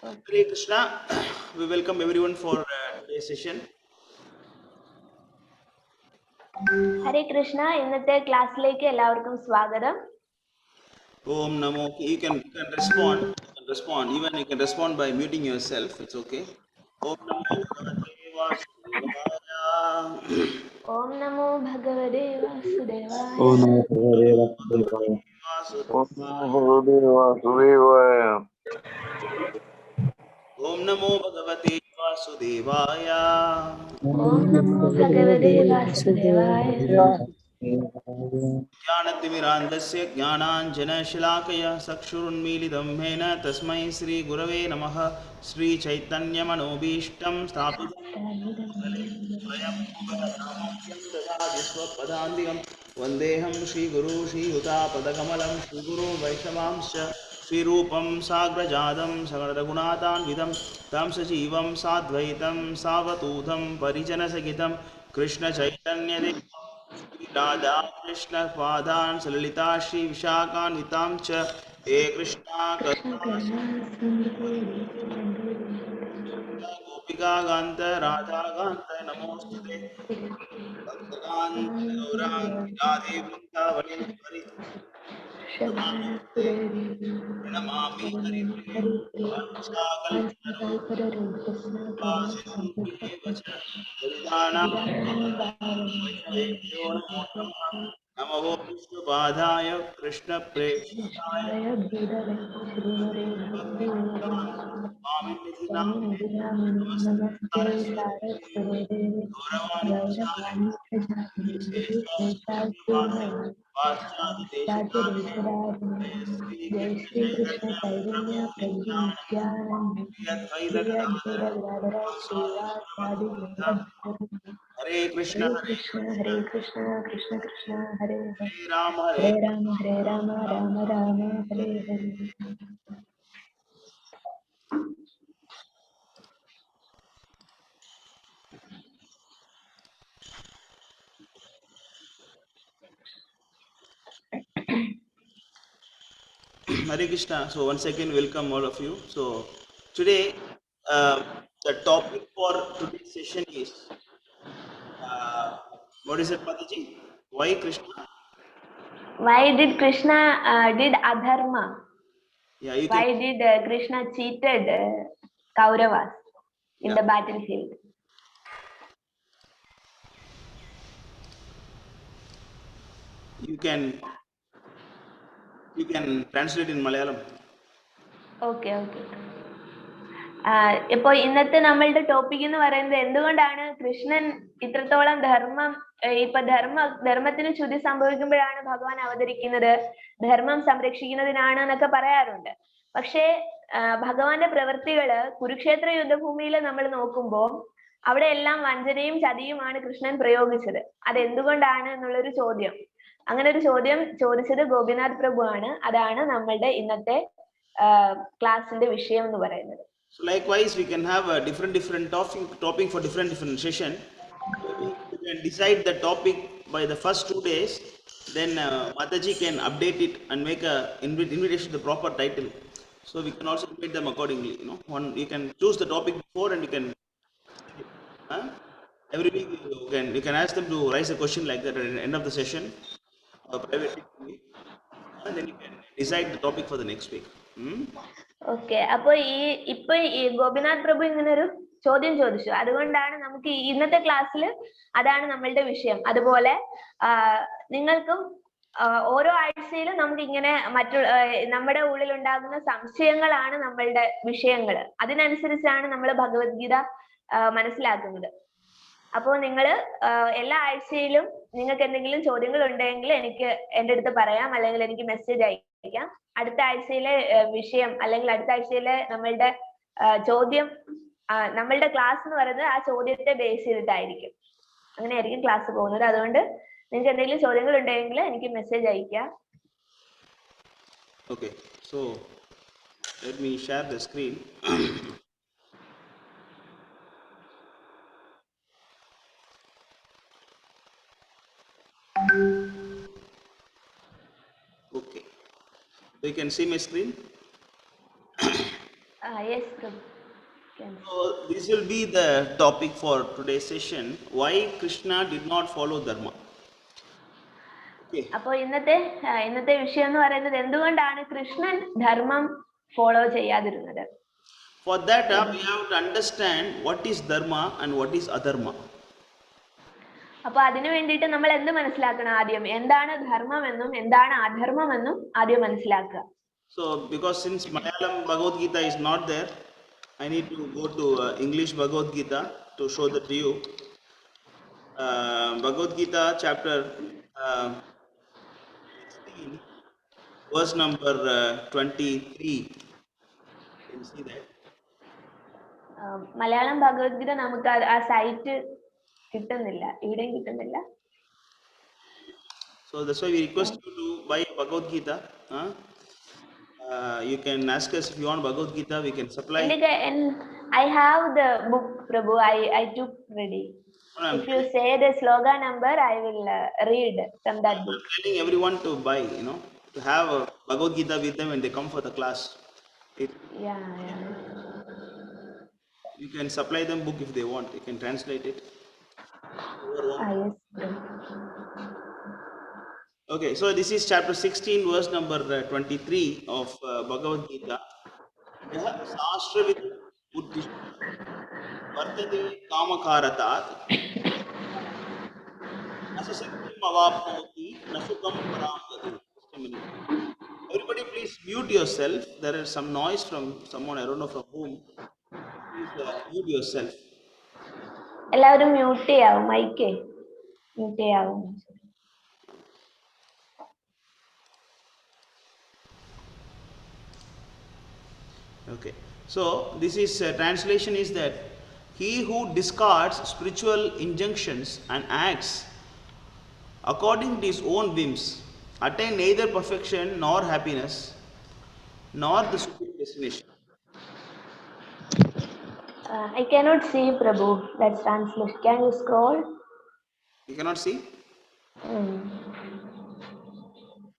Hare Krishna. We welcome everyone for today's session. ഹരേ കൃഷ്ണ. ഇന്നത്തെ ക്ലാസ്സിലേക്ക് എല്ലാവർക്കും സ്വാഗതം. Om Namo. You can respond. You can respond. Even you can respond by muting yourself. It's okay. Om Namo Bhagavate Vasudevaya. ഓം നമോ ഭഗവതേ വാസുദേവായ. Oh no, Bhagavate Vasudevaya. Om Namo Bhagavate Vasudevaya. ഓം നമോ ഭഗവതേ വാസുദേവായ. ज्ञानतिमिरान्धस्य ज्ञानाञ्जनशलाकया चक्षुरुन्मीलितं येन तस्मै श्रीगुरवे नमः. श्रीचैतन्यमनोभीष्टं स्थापितं स्वयं रामोऽप्यं ददाति स्वपदान्तिकं वन्देऽहं श्रीगुरू श्रीयुतापदकमलं श्रीगुरो वैष्णवांश्च श्रीरूपं साग्रजातं सकलरघुनाथान्वितं तं सजीवं साद्वैतं सावधूतं परिजनसहितं कृष्णचैतन्यदेवं राधा कृष्ण पादान् सललिता श्री विशाखान्वितां च हे कृष्णा करुणा गोपिका कान्त राधा कान्त नमोस्तुते भक्तकान्त गौराङ्गी राधे वृन्दावनेश्वरि प्रणमामि हरिप्रिये वाञ्छाकल्पतरुवासिनं देव च हरिदानां वैष्णवेभ्यो नमो नमः. नमो विष्णुपादाय कृष्णप्रेष्ठाय स्वामिनिधि नामिने नमस्ते सारस्वती गौरवाणी प्रचारिणे पाश्चात्यदेशतारिणे जय श्रीकृष्ण चैतन्य प्रभु नित्यानंद श्री अद्वैत गदाधर श्रीवासादि हरे कृष्ण हरे कृष्ण कृष्ण कृष्ण हरे हरे, हरे राम हरे Ram Ram Ram Hare Hare. Hare Krishna. So once again, welcome all of you. So today, the topic for today's session is what is it, Mataji? Why Krishna? Why did Krishna did adharma? Yeah, you can. Why did Krishna cheated Kauravas in the battlefield? You can. You can translate in Malayalam. Okay okay. ഇപ്പൊ ഇന്നത്തെ നമ്മളുടെ topic എന്ന് പറയുന്നത് എന്തുകൊണ്ടാണ് കൃഷ്ണൻ ഇത്രത്തോളം ഇപ്പൊ ധർമ്മത്തിന് ചുതി സംഭവിക്കുമ്പോഴാണ് ഭഗവാൻ അവതരിക്കുന്നത്, ധർമ്മം സംരക്ഷിക്കുന്നതിനാണ് എന്നൊക്കെ പറയാറുണ്ട്. പക്ഷേ ഭഗവാന്റെ പ്രവൃത്തികള് കുരുക്ഷേത്ര യുദ്ധഭൂമിയിൽ നമ്മൾ നോക്കുമ്പോൾ അവിടെ എല്ലാം വഞ്ചനയും ചതിയുമാണ് കൃഷ്ണൻ പ്രയോഗിച്ചത്. അതെന്തുകൊണ്ടാണ് എന്നുള്ളൊരു ചോദ്യം, അങ്ങനെ ഒരു ചോദ്യം ചോദിച്ചത് ഗോപിനാഥ് പ്രഭു ആണ്. അതാണ് നമ്മളുടെ ഇന്നത്തെ ക്ലാസിന്റെ വിഷയം എന്ന് പറയുന്നത്. So likewise, we can have a different topic for different session. Maybe we can decide the topic by the first 2 days. Then Mataji can update it and make a invitation to the proper title. So we can also invite them accordingly. You can choose the topic before and you can. Every week you can ask them to raise a question like that at the end of the session, privately, and then you can decide the topic for the next week. Okay. അപ്പൊ ഈ ഗോപിനാഥ് പ്രഭു ഇങ്ങനെ ഒരു ചോദ്യം ചോദിച്ചു. അതുകൊണ്ടാണ് നമുക്ക് ഇന്നത്തെ ക്ലാസ്സിൽ അതാണ് നമ്മളുടെ വിഷയം. അതുപോലെ നിങ്ങൾക്കും ഓരോ ആഴ്ചയിലും നമുക്ക് ഇങ്ങനെ നമ്മുടെ ഉള്ളിൽ ഉണ്ടാകുന്ന സംശയങ്ങളാണ് നമ്മളുടെ വിഷയങ്ങൾ. അതിനനുസരിച്ചാണ് നമ്മൾ ഭഗവത്ഗീത മനസ്സിലാക്കുന്നത്. അപ്പോൾ നിങ്ങൾ എല്ലാ ആഴ്ചയിലും നിങ്ങൾക്ക് എന്തെങ്കിലും ചോദ്യങ്ങൾ ഉണ്ടെങ്കിൽ എനിക്ക് എൻ്റെ അടുത്ത് പറയാം, അല്ലെങ്കിൽ എനിക്ക് മെസ്സേജ് അയക്കാം. അടുത്ത ആഴ്ചയിലെ വിഷയം അല്ലെങ്കിൽ അടുത്ത ആഴ്ചയിലെ നമ്മളുടെ ചോദ്യം, നമ്മളുടെ ക്ലാസ് എന്ന് പറയുന്നത് ആ ചോദ്യത്തെ ബേസ് ചെയ്തിട്ടായിരിക്കും. അങ്ങനെയായിരിക്കും ക്ലാസ് പോകുന്നത്. അതുകൊണ്ട് നിങ്ങൾക്ക് എന്തെങ്കിലും ചോദ്യങ്ങൾ ഉണ്ടെങ്കിൽ എനിക്ക് മെസ്സേജ് അയക്കാം. Okay, so let me share the screen. Okay, so you can see my screen. Yes, Prabhu. Can. So this will be the topic for today's session. Why Krishna did not follow Dharma. Okay. അപ്പോൾ ഇന്നത്തെ വിഷയം എന്ന് പറയുന്നത് എന്തുകൊണ്ടാണ് കൃഷ്ണൻ ധർമ്മം follow ചെയ്യാതിരുന്നത്? For that, we have to understand what is Dharma and what is Adharma. അപ്പോൾ അതിനു വേണ്ടിയിട്ട് നമ്മൾ എന്ത് മനസ്സിലാക്കണം? ആദ്യം എന്താണ് ധർമ്മമെന്നും എന്താണ് അധർമ്മമെന്നും ആദ്യം മനസ്സിലാക്കുക. So because since Malayalam Bhagavad Gita is not there, I need to go to English Bhagavad Gita to show that to you. Bhagavad Gita chapter 16, verse number 23. You can see that. Malayalam Bhagavad Gita നമുക്ക് ആ site കിട്ടുന്നില്ല, ഇവിടെയും കിട്ടുന്നില്ല. So that's why we request you to buy Bhagavad Gita. You can ask us if you want Bhagavad Gita, we can supply. I have the book, Prabhu. I took ready. If you say the sloga number, I will read from that book. I'm telling everyone to buy, to have a Bhagavad Gita with them when they come for the class. Yeah. You can supply them book if they want. You can translate it. Yes, Prabhu. Okay, so this is chapter 16, verse number 23 of Bhagavad Gita. Yah sāstravid buddhishta vartate kamakaaratat asasaktim avapnoti nasukam paramgati. Everybody please mute yourself. There is some noise from someone, I don't know from whom. Please mute yourself. എല്ലാവരും mute ചെയ്യാവും, മൈക്കേ mute ചെയ്യാവും. Okay, so this is translation is that he who discards spiritual injunctions and acts according to his own whims attain neither perfection nor happiness nor the supreme destination. I cannot see, Prabhu. That's translation. Can you scroll? You cannot see?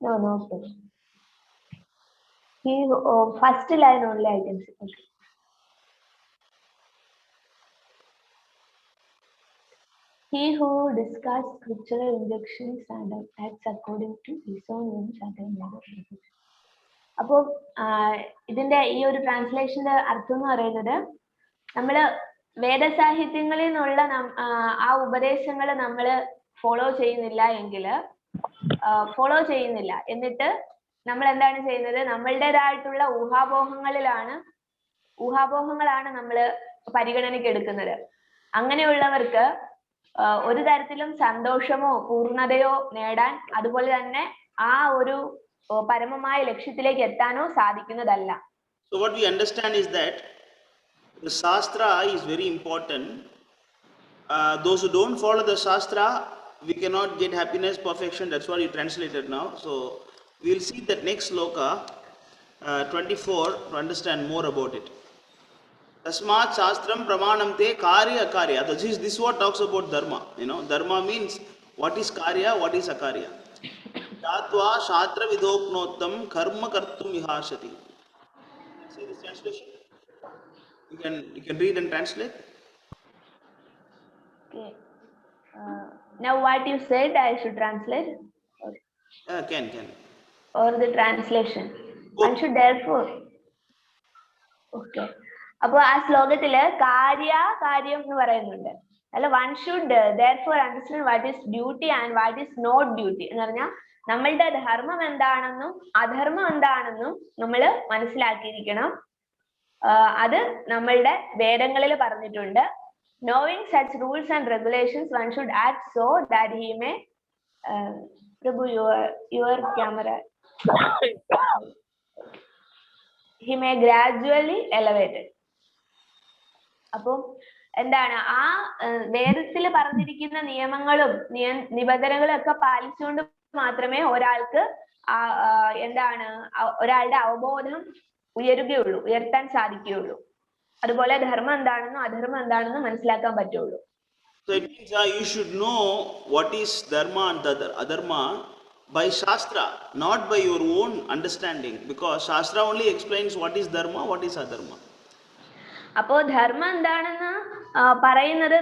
No, Prabhu. First line only I can see. Okay. He who discards scriptural injunctions and acts according to his own whims attain neither perfection. അപ്പോൾ ഇതിന്റെ ഈ ഒരു ട്രാൻസ്ലേഷന്റെ അർത്ഥം എന്ന് പറയുന്നത്, നമ്മള് വേദസാഹിത്യങ്ങളിൽ നിന്നുള്ള ആ ഉപദേശങ്ങൾ നമ്മൾ ഫോളോ ചെയ്യുന്നില്ല എന്നിട്ട് നമ്മൾ എന്താണ് ചെയ്യുന്നത്? നമ്മളുടേതായിട്ടുള്ള ഊഹാപോഹങ്ങളാണ് നമ്മൾ പരിഗണനയ്ക്ക് എടുക്കുന്നത്. അങ്ങനെയുള്ളവർക്ക് ഒരു തരത്തിലും സന്തോഷമോ പൂർണ്ണതയോ നേടാൻ, അതുപോലെ തന്നെ ആ ഒരു പരമമായ ലക്ഷ്യത്തിലേക്ക് എത്താനോ സാധിക്കുന്നതല്ല. So what we understand is that the Shastra is very important. Those who don't follow the Shastra, we cannot get happiness, perfection. That's what you translated now. So we will see that next sloka 24 to understand more about it. Tasmat Shastram Pramanam Te Karya Akarya. This is what talks about Dharma. Dharma means what is Karya, what is Akarya. Tatva Shatra Vidoknottam Karma Kartum Vihashati. See this translation? You can read and translate. Okay. Now what you said, I should translate? Can. Or the translation. One should therefore. Okay. അപ്പോൾ ആ ശ്ലോകത്തില് കാര്യം എന്ന് പറയുന്നുണ്ട്. അല്ല, one should therefore understand what is duty and what is not duty. എന്ന് പറഞ്ഞാൽ നമ്മളുടെ ധർമ്മം എന്താണെന്നും അധർമ്മം എന്താണെന്നും നമ്മൾ മനസ്സിലാക്കിയിരിക്കണം. അത് നമ്മളുടെ വേദങ്ങളിൽ പറഞ്ഞിട്ടുണ്ട്. Knowing such rules and regulations, one should act so that he may Prabhu, your camera. He may gradually elevate it. അപ്പോൾ എന്താണ് ആ വേദത്തിൽ പറഞ്ഞിരിക്കുന്ന നിയമങ്ങളും നിബന്ധനകളും ഒക്കെ പാലിച്ചുകൊണ്ട് മാത്രമേ ഒരാൾക്ക് ഒരാളുടെ അവബോധം ഉയർത്താൻ സാധിക്കുകയുള്ളൂ. അതുപോലെ ധർമ്മം എന്താണെന്നും അധർമ്മം എന്താണെന്നും മനസ്സിലാക്കാൻ പറ്റുള്ളൂ. So it means you should know what is dharma and adharma by Shastra, not by your own understanding, because Shastra only explains what is dharma, what is adharma. അപ്പോ ധർമ്മം എന്താണെന്ന് പറയുന്നത്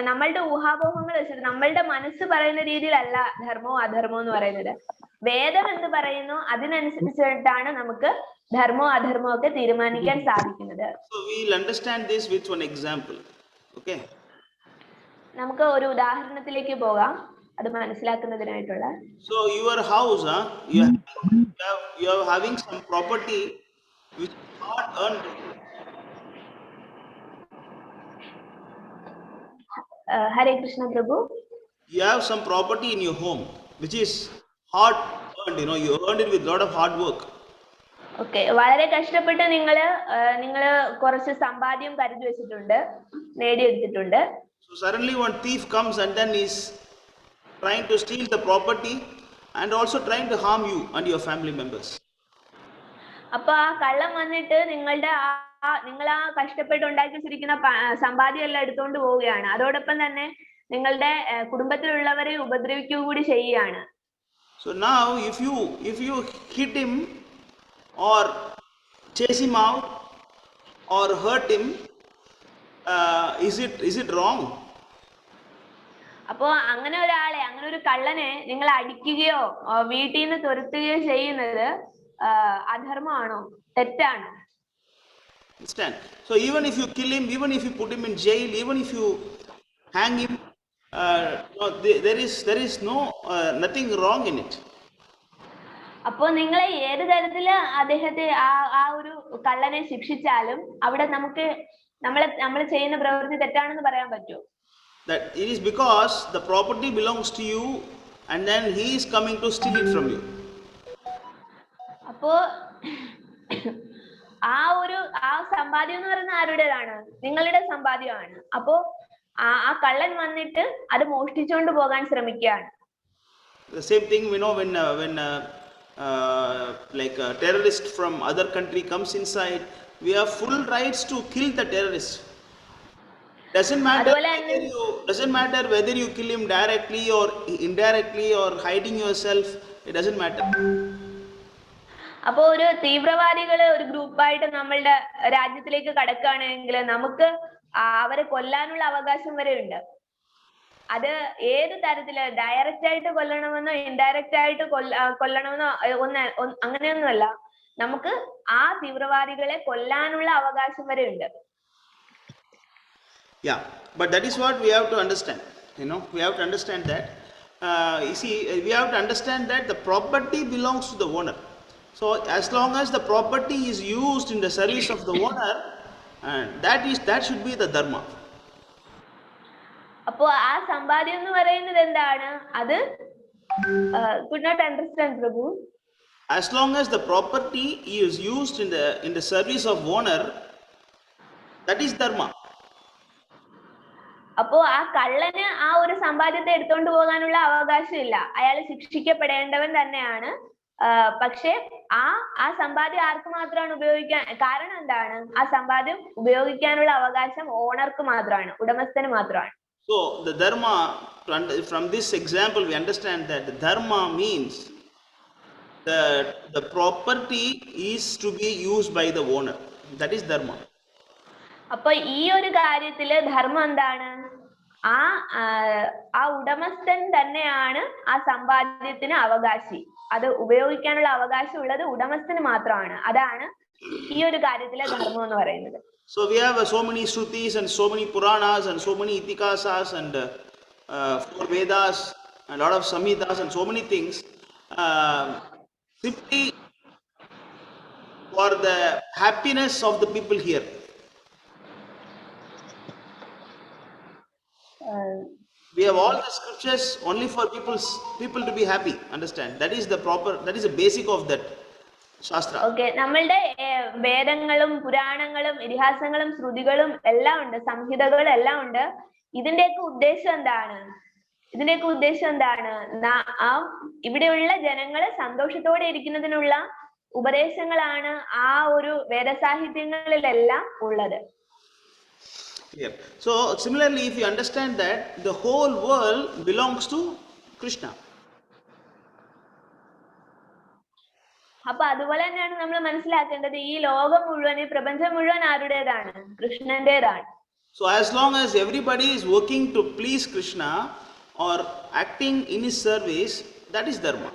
നമ്മളുടെ ഊഹാപോഹങ്ങൾ വെച്ചിട്ട് നമ്മളുടെ മനസ്സ് പറയുന്ന രീതിയിലല്ല ധർമ്മവും അധർമ്മവും എന്ന് പറയുന്നത്. വേദം എന്ത് പറയുന്നു അതിനനുസരിച്ചിട്ടാണ് നമുക്ക് ധർമ്മവും അധർമ്മവും ഒക്കെ തീരുമാനിക്കാൻ സാധിക്കുന്നത്. So we'll understand this with one example. Okay. നമുക്ക് ഒരു ഉദാഹരണത്തിലേക്ക് പോകാം അത് മനസ്സിലാക്കുന്നതിനായിട്ടുള്ള. So your house, you are having some property which is hard earned. Hare Krishna Prabhu. You have some property in your home which is hard earned, you earned it with lot of hard work. Okay, വളരെ കഷ്ടപ്പെട്ട് നിങ്ങള് കുറച്ച് സമ്പാദ്യം കരുതി വെച്ചിട്ടുണ്ട്, നേടിയെടുത്തിട്ടുണ്ട്. So suddenly one thief comes and then is trying to steal the property and also trying to harm you and your family members. അപ്പൊ ആ കള്ളം വന്നിട്ട് നിങ്ങൾ ആ കഷ്ടപ്പെട്ട് ഉണ്ടാക്കി വെച്ചിരിക്കുന്ന സമ്പാദ്യം എല്ലാം എടുത്തുകൊണ്ട് പോവുകയാണ്. അതോടൊപ്പം തന്നെ നിങ്ങളുടെ കുടുംബത്തിലുള്ളവരെ ഉപദ്രവിക്കുക കൂടി ചെയ്യുകയാണ്. So now if you hit him or chase him out or hurt him, is it wrong? അപ്പോ അങ്ങനെ ഒരു കള്ളനെ നിങ്ങൾ അടിക്കുകയോ വീട്ടിൽ നിന്ന് തുരത്തുകയോ ചെയ്യുന്നത് അധർമ്മമാണോ, തെറ്റാണോ? Understand? So even if you kill him, even if you put him in jail, even if you hang him, there is nothing wrong in it. അപ്പോ നിങ്ങളെ ഏത് തരത്തില് അദ്ദേഹത്തെ ആ ഒരു കള്ളനെ ശിക്ഷിച്ചാലും അവിടെ നമ്മൾ ചെയ്യുന്ന പ്രവൃത്തി തെറ്റാണെന്ന് പറയാൻ പറ്റുമോ? That it is because the property belongs to you and then he is coming to steal it from you. അപ്പോ ആ സമ്പാദ്യം എന്ന് പറയുന്നത് ആരുടേതാണ്? നിങ്ങളുടെ സമ്പാദ്യമാണ്. അപ്പോ ആ കള്ളൻ വന്നിട്ട് അത് മോഷ്ടിച്ചുകൊണ്ട് പോകാൻ ശ്രമിക്കുകയാണ്. The same thing when like a terrorist from other country comes inside, we have full rights to kill the terrorist. Doesn't matter whether you kill him directly or indirectly or hiding yourself, it doesn't matter. അപ്പോ ഒരു തീവ്രവാദികള് ഒരു ഗ്രൂപ്പായിട്ട് നമ്മളുടെ രാജ്യത്തിലേക്ക് കടക്കുകയാണെങ്കിൽ നമുക്ക് അവരെ കൊല്ലാനുള്ള അവകാശം വരെ ഉണ്ട്. അത് ഏത് തരത്തില് ഡയറക്റ്റ് ആയിട്ട് കൊല്ലണമെന്നോ ഇൻഡയറക്റ്റ് ആയിട്ട് കൊല്ലണമെന്നോ അങ്ങനെയൊന്നുമല്ല, നമുക്ക് ആ തീവ്രവാദികളെ കൊല്ലാനുള്ള അവകാശം വരെ ഉണ്ട്. Yeah, but that is what we have to understand. We have to understand that. We have to understand that the property belongs to the owner. So as long as the property is used in the service of the owner, that should be the dharma. അപ്പോ ആ സമ്പാദ്യം എന്ന് പറയുന്നത് എന്താണ്? അത് could not understand Prabhu. As long as the property is used in the service of owner, that is dharma. അപ്പോ ആ കള്ളന് ആ ഒരു സമ്പാദ്യത്തെ എടുത്തോണ്ട് പോകാനുള്ള അവകാശമില്ല, അയാൾ ശിക്ഷിക്കപ്പെടേണ്ടവൻ തന്നെയാണ്. പക്ഷെ ആ സമ്പാദ്യം ആർക്ക് മാത്രമാണ് ഉപയോഗിക്കാൻ? കാരണം എന്താണ്? ആ സമ്പാദ്യം ഉപയോഗിക്കാനുള്ള അവകാശം ഓണർക്ക് മാത്രമാണ്, ഉടമസ്ഥന് മാത്രമാണ്. So the dharma, from this example we understand that the dharma means the property is to be used by the owner. That is dharma. അപ്പൊ ഈ ഒരു കാര്യത്തില് ധർമ്മം എന്താണ്? ആ ഉടമസ്ഥൻ തന്നെയാണ് ആ സമ്പാദ്യത്തിന് അവകാശി. അത് ഉപയോഗിക്കാനുള്ള അവകാശം ഉള്ളത് ഉടമസ്ഥന് മാത്രമാണ്. അതാണ് ഈ ഒരു കാര്യത്തിലെ ധർമ്മം എന്ന് പറയുന്നത്. So we have so many Shrutis and so many Puranas and so many Itikasas and 4 Vedas and a lot of Samhitas and so many things simply for the happiness of the people here. We have all the scriptures only for people to be happy. Understand? That is the basic of that ശാസ്ത്ര. Okay, നമ്മളുടെ വേദങ്ങളും പുരാണങ്ങളും ഇതിഹാസങ്ങളും ശ്രുതികളും എല്ലാം ഉണ്ട്, സംഹിതകളും എല്ലാം ഉണ്ട്. ഇതിന്റെയൊക്കെ ഉദ്ദേശം എന്താണ്? ഇവിടെയുള്ള ജനങ്ങളെ സന്തോഷത്തോടെ ഇരിക്കുന്നതിനുള്ള ഉപദേശങ്ങളാണ് ആ ഒരു വേദസാഹിത്യങ്ങളിലെല്ലാം ഉള്ളത്. Yeah. So similarly, if you understand that the whole world belongs to Krishna. അപ്പൊ അതുപോലെ തന്നെയാണ് നമ്മൾ മനസ്സിലാക്കേണ്ടത്, ഈ ലോകം മുഴുവൻ, ഈ പ്രപഞ്ചം മുഴുവൻ ആരുടേതാണ്? കൃഷ്ണന്റേതാണ്. So as long as everybody is working to please Krishna or acting in his service, that is dharma.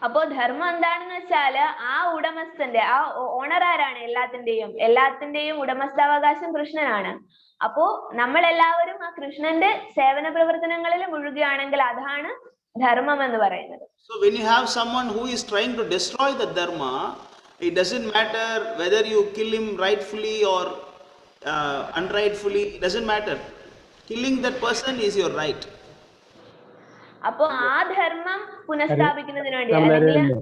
അപ്പോ ധർമ്മം എന്താണെന്ന് വെച്ചാല് ആ ഉടമസ്ഥന്റെ, ആ ഓണർ ആരാണ്? എല്ലാത്തിന്റെയും ഉടമസ്ഥാവകാശം കൃഷ്ണനാണ്. അപ്പോ നമ്മൾ എല്ലാവരും ആ കൃഷ്ണന്റെ സേവന പ്രവർത്തനങ്ങളിൽ മുഴുകുകയാണെങ്കിൽ അതാണ് ധർമ്മം എന്ന് പറയുന്നത്. So when you have someone who is trying to destroy the dharma, it doesn't matter whether you kill him rightfully or unrightfully, it doesn't matter. Killing that person is your right. അപ്പോ ആ ധർമ്മം പുനഃസ്ഥാപിക്കുന്നതിന് വേണ്ടിയാണ്.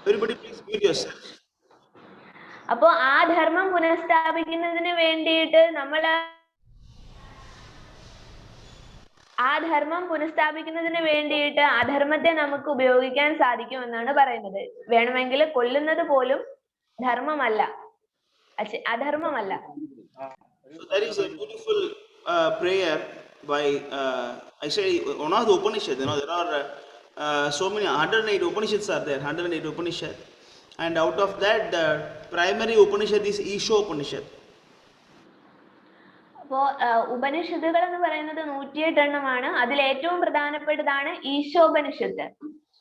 Everybody please mute yourself. അപ്പോ ആ ധർമ്മം പുനഃസ്ഥാപിക്കുന്നതിന് വേണ്ടിയിട്ട് അധർമ്മത്തെ നമുക്ക് ഉപയോഗിക്കാൻ സാധിക്കുമെന്നാണ് പറയുന്നത്. വേണമെങ്കിൽ കൊല്ലുന്നത് പോലും ധർമ്മമല്ല, അധർമ്മമല്ല. So there is a beautiful prayer by actually one of the Upanishad. There are so many 108 Upanishads are there, 108 Upanishad, and out of that the primary Upanishad is Isho Upanishad. അപ്പോ ഉപനിഷത്തുകൾ എന്ന് പറയുന്നത് 108 എണ്ണമാണ്. അതിൽ ഏറ്റവും പ്രധാനപ്പെട്ടതാണ് ഈശോപനിഷത്ത്.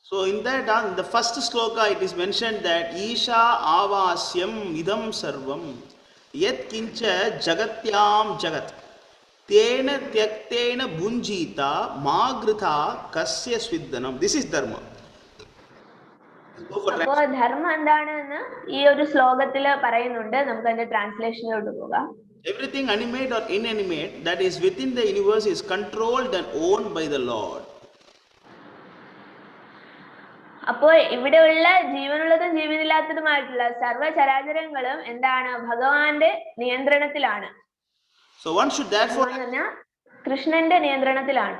So in that, the first sloka it is mentioned that Isha avasyam idam sarvam yat kincha jagatyam jagat tena tyaktena bunjita magritha kasya sviddanam. This is dharma. അപ്പോ ധർമ്മം എന്താണെന്ന് ഈ ഒരു ശ്ലോകത്തിൽ പറയുന്നുണ്ട്. നമുക്ക് അതിന്റെ ട്രാൻസ്ലേഷനിലോട്ട് പോകാം. Everything animate or inanimate that is within the universe is controlled and owned by the Lord. അപ്പോൾ ഇവിടെയുള്ള ജീവനുള്ളതും ജീവനില്ലാത്തതുമായിട്ടുള്ള സർവ്വചരാചരങ്ങളും എന്താണ്? ഭഗവാന്റെ നിയന്ത്രണത്തിലാണ്. So one should therefore കൃഷ്ണന്റെ നിയന്ത്രണത്തിലാണ്.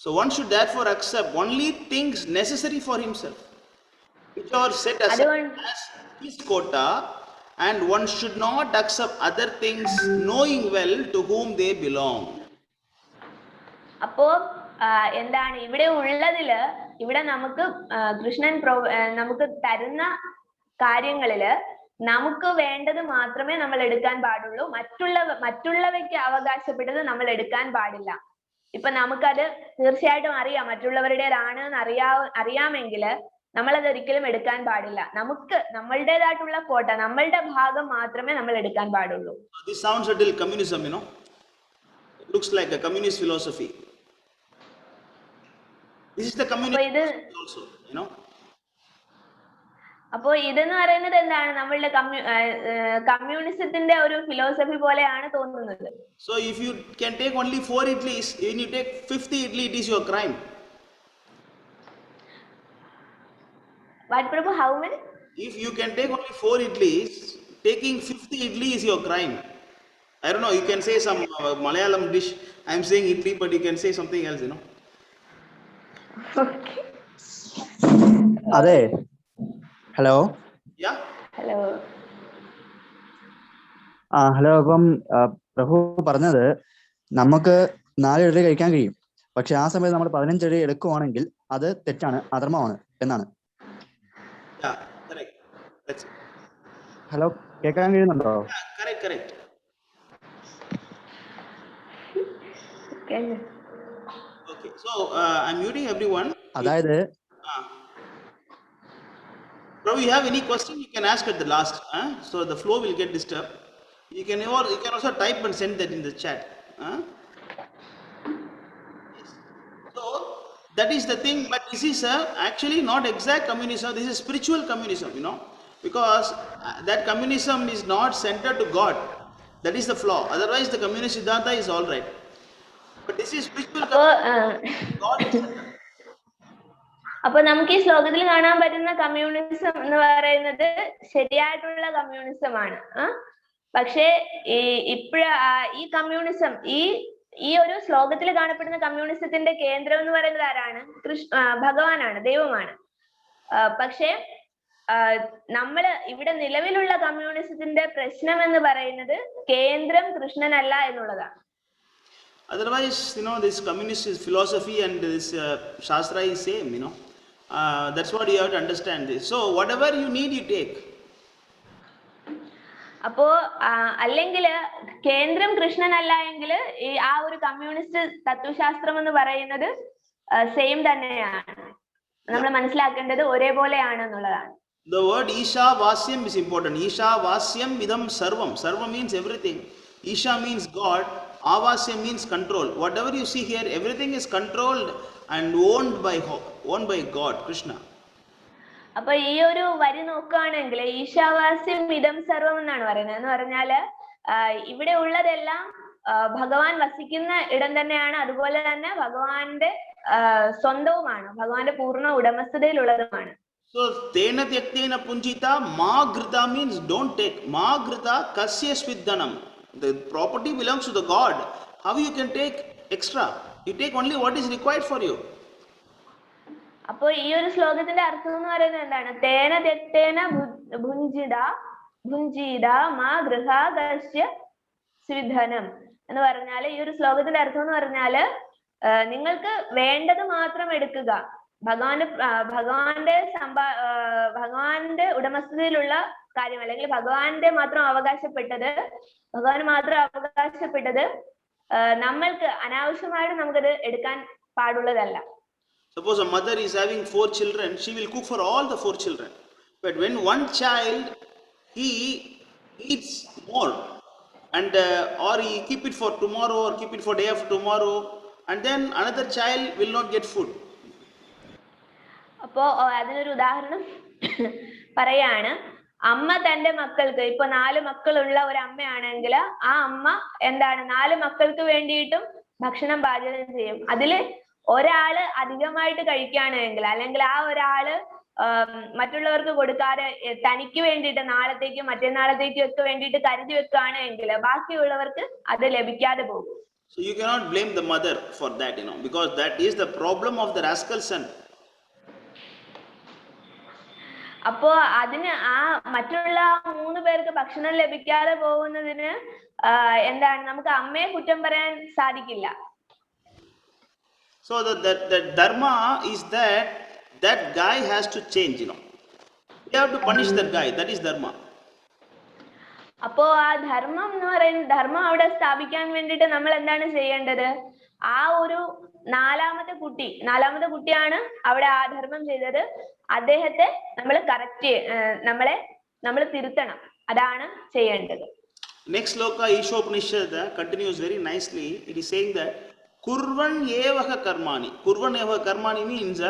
So one should therefore accept only things necessary for himself, which are set aside as his quota, and one should not accept other things knowing well to whom they belong. അപ്പോ എന്താണ് ഇവിടെ ഉള്ളതില്, ഇവിടെ നമുക്ക് കൃഷ്ണൻ നമുക്ക് തരുന്ന കാര്യങ്ങളില് നമുക്ക് വേണ്ടത് മാത്രമേ നമ്മൾ എടുക്കാൻ പാടുള്ളൂ. മറ്റുള്ളവയ്ക്ക് അവകാശപ്പെട്ടത് നമ്മൾ എടുക്കാൻ പാടില്ല. ഇപ്പൊ നമുക്കത് തീർച്ചയായിട്ടും അറിയാം, മറ്റുള്ളവരുടേതാണ് എന്ന് അറിയാമെങ്കിൽ നമ്മളത് ഒരിക്കലും എടുക്കാൻ പാടില്ല. നമുക്ക് നമ്മളുടേതായിട്ടുള്ള കോട്ട, നമ്മളുടെ ഭാഗം മാത്രമേ നമ്മൾ എടുക്കാൻ പാടുള്ളൂ. This sounds a little communism, It looks like a communist philosophy. This is the communist also, അപ്പോ ഇതെന്ന് പറയുന്നത് എന്താണ്? നമ്മളുടെ കമ്മ്യൂണിസത്തിന്റെ ഒരു ഫിലോസഫി പോലെയാണ് തോന്നുന്നത്. So if you can take only 4 idlis, when you take 50 idli, it is your crime. What, Prabhu? How many? If you can take only 4 idlis, taking 50 idli is your crime. I don't know, you can say some Malayalam dish. I am saying idli, but you can say something else, Okay. അതെ, hello. Yeah. Hello. Hello. അപ്പം പ്രഭു പറഞ്ഞത് നമുക്ക് 4 ഇഡ്ഡലി കഴിക്കാൻ കഴിയും, പക്ഷെ ആ സമയത്ത് നമ്മൾ 15 ഇഡ്ഡലി എടുക്കുവാണെങ്കിൽ അത് തെറ്റാണ്, അധർമ്മമാണ് എന്നാണ്. Yeah, correct. That's it. Hello, കേൾക്കാൻ കഴിയുന്നുണ്ടോ? Yeah, correct. Okay, so I'm muting everyone. അതായത് Prabhu, you have any question, you can ask at the last, so the flow will get disturbed. You can also type and send that in the chat. Yes. So that is the thing, but this is actually not exact communism. This is spiritual communism, because that communism is not centered to God. That is the flaw. Otherwise the communist Siddhanta is all right. But this is spiritual communism. God is centered. അപ്പൊ നമുക്ക് ഈ ശ്ലോകത്തിൽ കാണാൻ പറ്റുന്ന communism എന്ന് പറയുന്നത് ശരിയായിട്ടുള്ള communism ആണ്. പക്ഷേ ഈ കമ്മ്യൂണിസം, ഈ ഒരു ശ്ലോകത്തിൽ കാണപ്പെടുന്ന കമ്മ്യൂണിസത്തിന്റെ കേന്ദ്രം എന്ന് പറയുന്നത് ആരാണ്? ഭഗവാനാണ്, ദൈവമാണ്. പക്ഷേ നമ്മള് ഇവിടെ നിലവിലുള്ള കമ്മ്യൂണിസത്തിന്റെ പ്രശ്നം എന്ന് പറയുന്നത് കേന്ദ്രം കൃഷ്ണനല്ല എന്നുള്ളതാണ്. Otherwise, this communist philosophy and this Shastra is same, That's what you have to understand this. So whatever you need, you take. അപ്പോ അല്ലെങ്കിൽ കേന്ദ്രം കൃഷ്ണനല്ല എങ്കിൽ ഈ ആ ഒരു കമ്മ്യൂണിസ്റ്റ് തത്വശാസ്ത്രം എന്ന് പറയുന്നത് സെയിം തന്നെയാണ്. നമ്മൾ മനസ്സിലാക്കേണ്ടത് ഒരേപോലെയാണ് എന്നുള്ളതാണ്. The word Isha Vasyam is important. Isha Vasyam idam sarvam. Sarvam means everything. Isha means God. Avasyam means control. Whatever you see here, everything is controlled and owned by God, Krishna. അപ്പൊ ഈ ഒരു വരി നോക്കുകയാണെങ്കിൽ ഈശാവാസ്യം ഇതം സർവം എന്നാണ് പറയുന്നത്. എന്ന് പറഞ്ഞാല് ഇവിടെ ഉള്ളതെല്ലാം ഭഗവാൻ വസിക്കുന്ന ഇടം തന്നെയാണ്, അതുപോലെ തന്നെ ഭഗവാന്റെ സ്വന്തവുമാണ്, ഭഗവാന്റെ പൂർണ്ണ ഉടമസ്ഥതയിലുള്ളതുമാണ്. So tena tyaktena punjita ma grita means don't take. Ma grita kasya svidhanam. The property belongs to the God. How you can take extra? You take only what is required for you. അപ്പൊ ഈ ഒരു ശ്ലോകത്തിന്റെ അർത്ഥം എന്ന് പറയുന്നത് എന്താണ്? തേന തെറ്റേന ഭുഞ്ചിത മാ ഗൃഹാകസ്യ സ്വിധനം എന്ന് പറഞ്ഞാല്, ഈ ഒരു ശ്ലോകത്തിന്റെ അർത്ഥം എന്ന് പറഞ്ഞാല് നിങ്ങൾക്ക് വേണ്ടത് മാത്രം എടുക്കുക. ഭഗവാന്റെ ഉടമസ്ഥതയിലുള്ള കാര്യം, അല്ലെങ്കിൽ ഭഗവാന് മാത്രം അവകാശപ്പെട്ടത് നമ്മൾക്ക് അനാവശ്യമായിട്ട് നമുക്കത് എടുക്കാൻ പാടുള്ളതല്ല. Suppose a mother is having 4 children, she will cook for all the 4 children. But when one child, he eats more, and or he keep it for tomorrow or keep it for day after tomorrow, and then another child will not get food. അപ്പോ അതിനൊരു ഉദാഹരണം പറയാണ്. അമ്മ തന്റെ മക്കൾക്ക്, ഇപ്പൊ 4 മക്കളുള്ള ഒരു അമ്മയാണെങ്കിൽ ആ അമ്മ എന്താണ് 4 മക്കൾക്ക് വേണ്ടിയിട്ടും ഭക്ഷണം പാചകം ചെയ്യും. അതില് ഒരാള് അധികമായിട്ട് കഴിക്കുകയാണെങ്കിൽ, അല്ലെങ്കിൽ ആ ഒരാള് മറ്റുള്ളവർക്ക് കൊടുക്കാതെ തനിക്ക് വേണ്ടിയിട്ട് നാളത്തേക്കും മറ്റന്നാളത്തേക്കും ഒക്കെ വേണ്ടിയിട്ട് കരുതി വെക്കുകയാണെങ്കിൽ ബാക്കിയുള്ളവർക്ക് അത് ലഭിക്കാതെ പോകും. So you cannot blame the mother for that, because that is the problem of the rascal son. അപ്പോ അതിന് ആ മറ്റുള്ള 3 പേർക്ക് ഭക്ഷണം ലഭിക്കാതെ പോകുന്നതിന് എന്താണ് നമുക്ക് അമ്മയെ കുറ്റം പറയാൻ സാധിക്കില്ല. So the dharma is that guy has to change, You have to punish that guy. That is dharma. അപ്പോ ആ ധർമ്മം എന്ന് പറയുന്നത്, ധർമ്മം അവിടെ സ്ഥാപിക്കാൻ വേണ്ടിയിട്ട് നമ്മൾ എന്താണ് ചെയ്യേണ്ടത്? ആ ഒരു നാലാമത്തെ കുട്ടിയാണ് അവിടെ ആ ധർമ്മം ചെയ്തത്. അദ്ദേഹത്തെ നമ്മൾ നമ്മൾ തിരുത്തണം. അതാണ് ചെയ്യേണ്ടത്. Next sloka Ishopanishad continues very nicely. It is saying that Kurvan evaha karmani. Kurvan evaha karmani means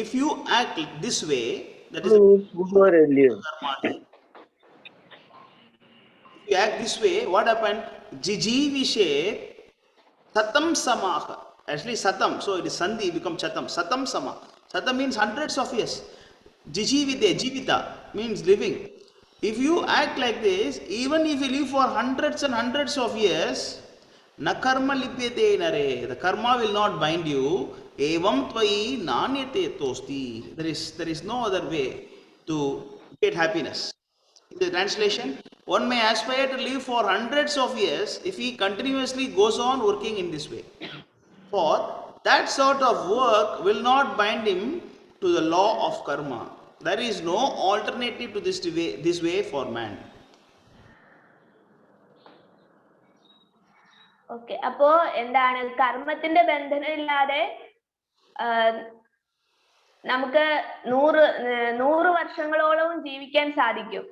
if you act this way, that is karmani. If you act this way, what happened? Jijivishe satam samaha. Actually satam, so it is sandhi become chatam. Satam sama. Satam means hundreds of years. Jijivite, jivita means living. If you act like this, even if you live for hundreds and hundreds of years, na karma lipyate nare, the karma will not bind you. Evam tvai nanyate tosti. There is no other way to get happiness. In the translation, one may aspire to live for hundreds of years if he continuously goes on working in this way. For that sort of work will not bind him to the law of karma. There is no alternative to this way for man. Okay, അപ്പോ എന്താണ് കർമ്മത്തിന്റെ ബന്ധനം ഇല്ലാതെ നമുക്ക് 100 വർഷങ്ങളോളവും ജീവിക്കാൻ സാധിക്കും.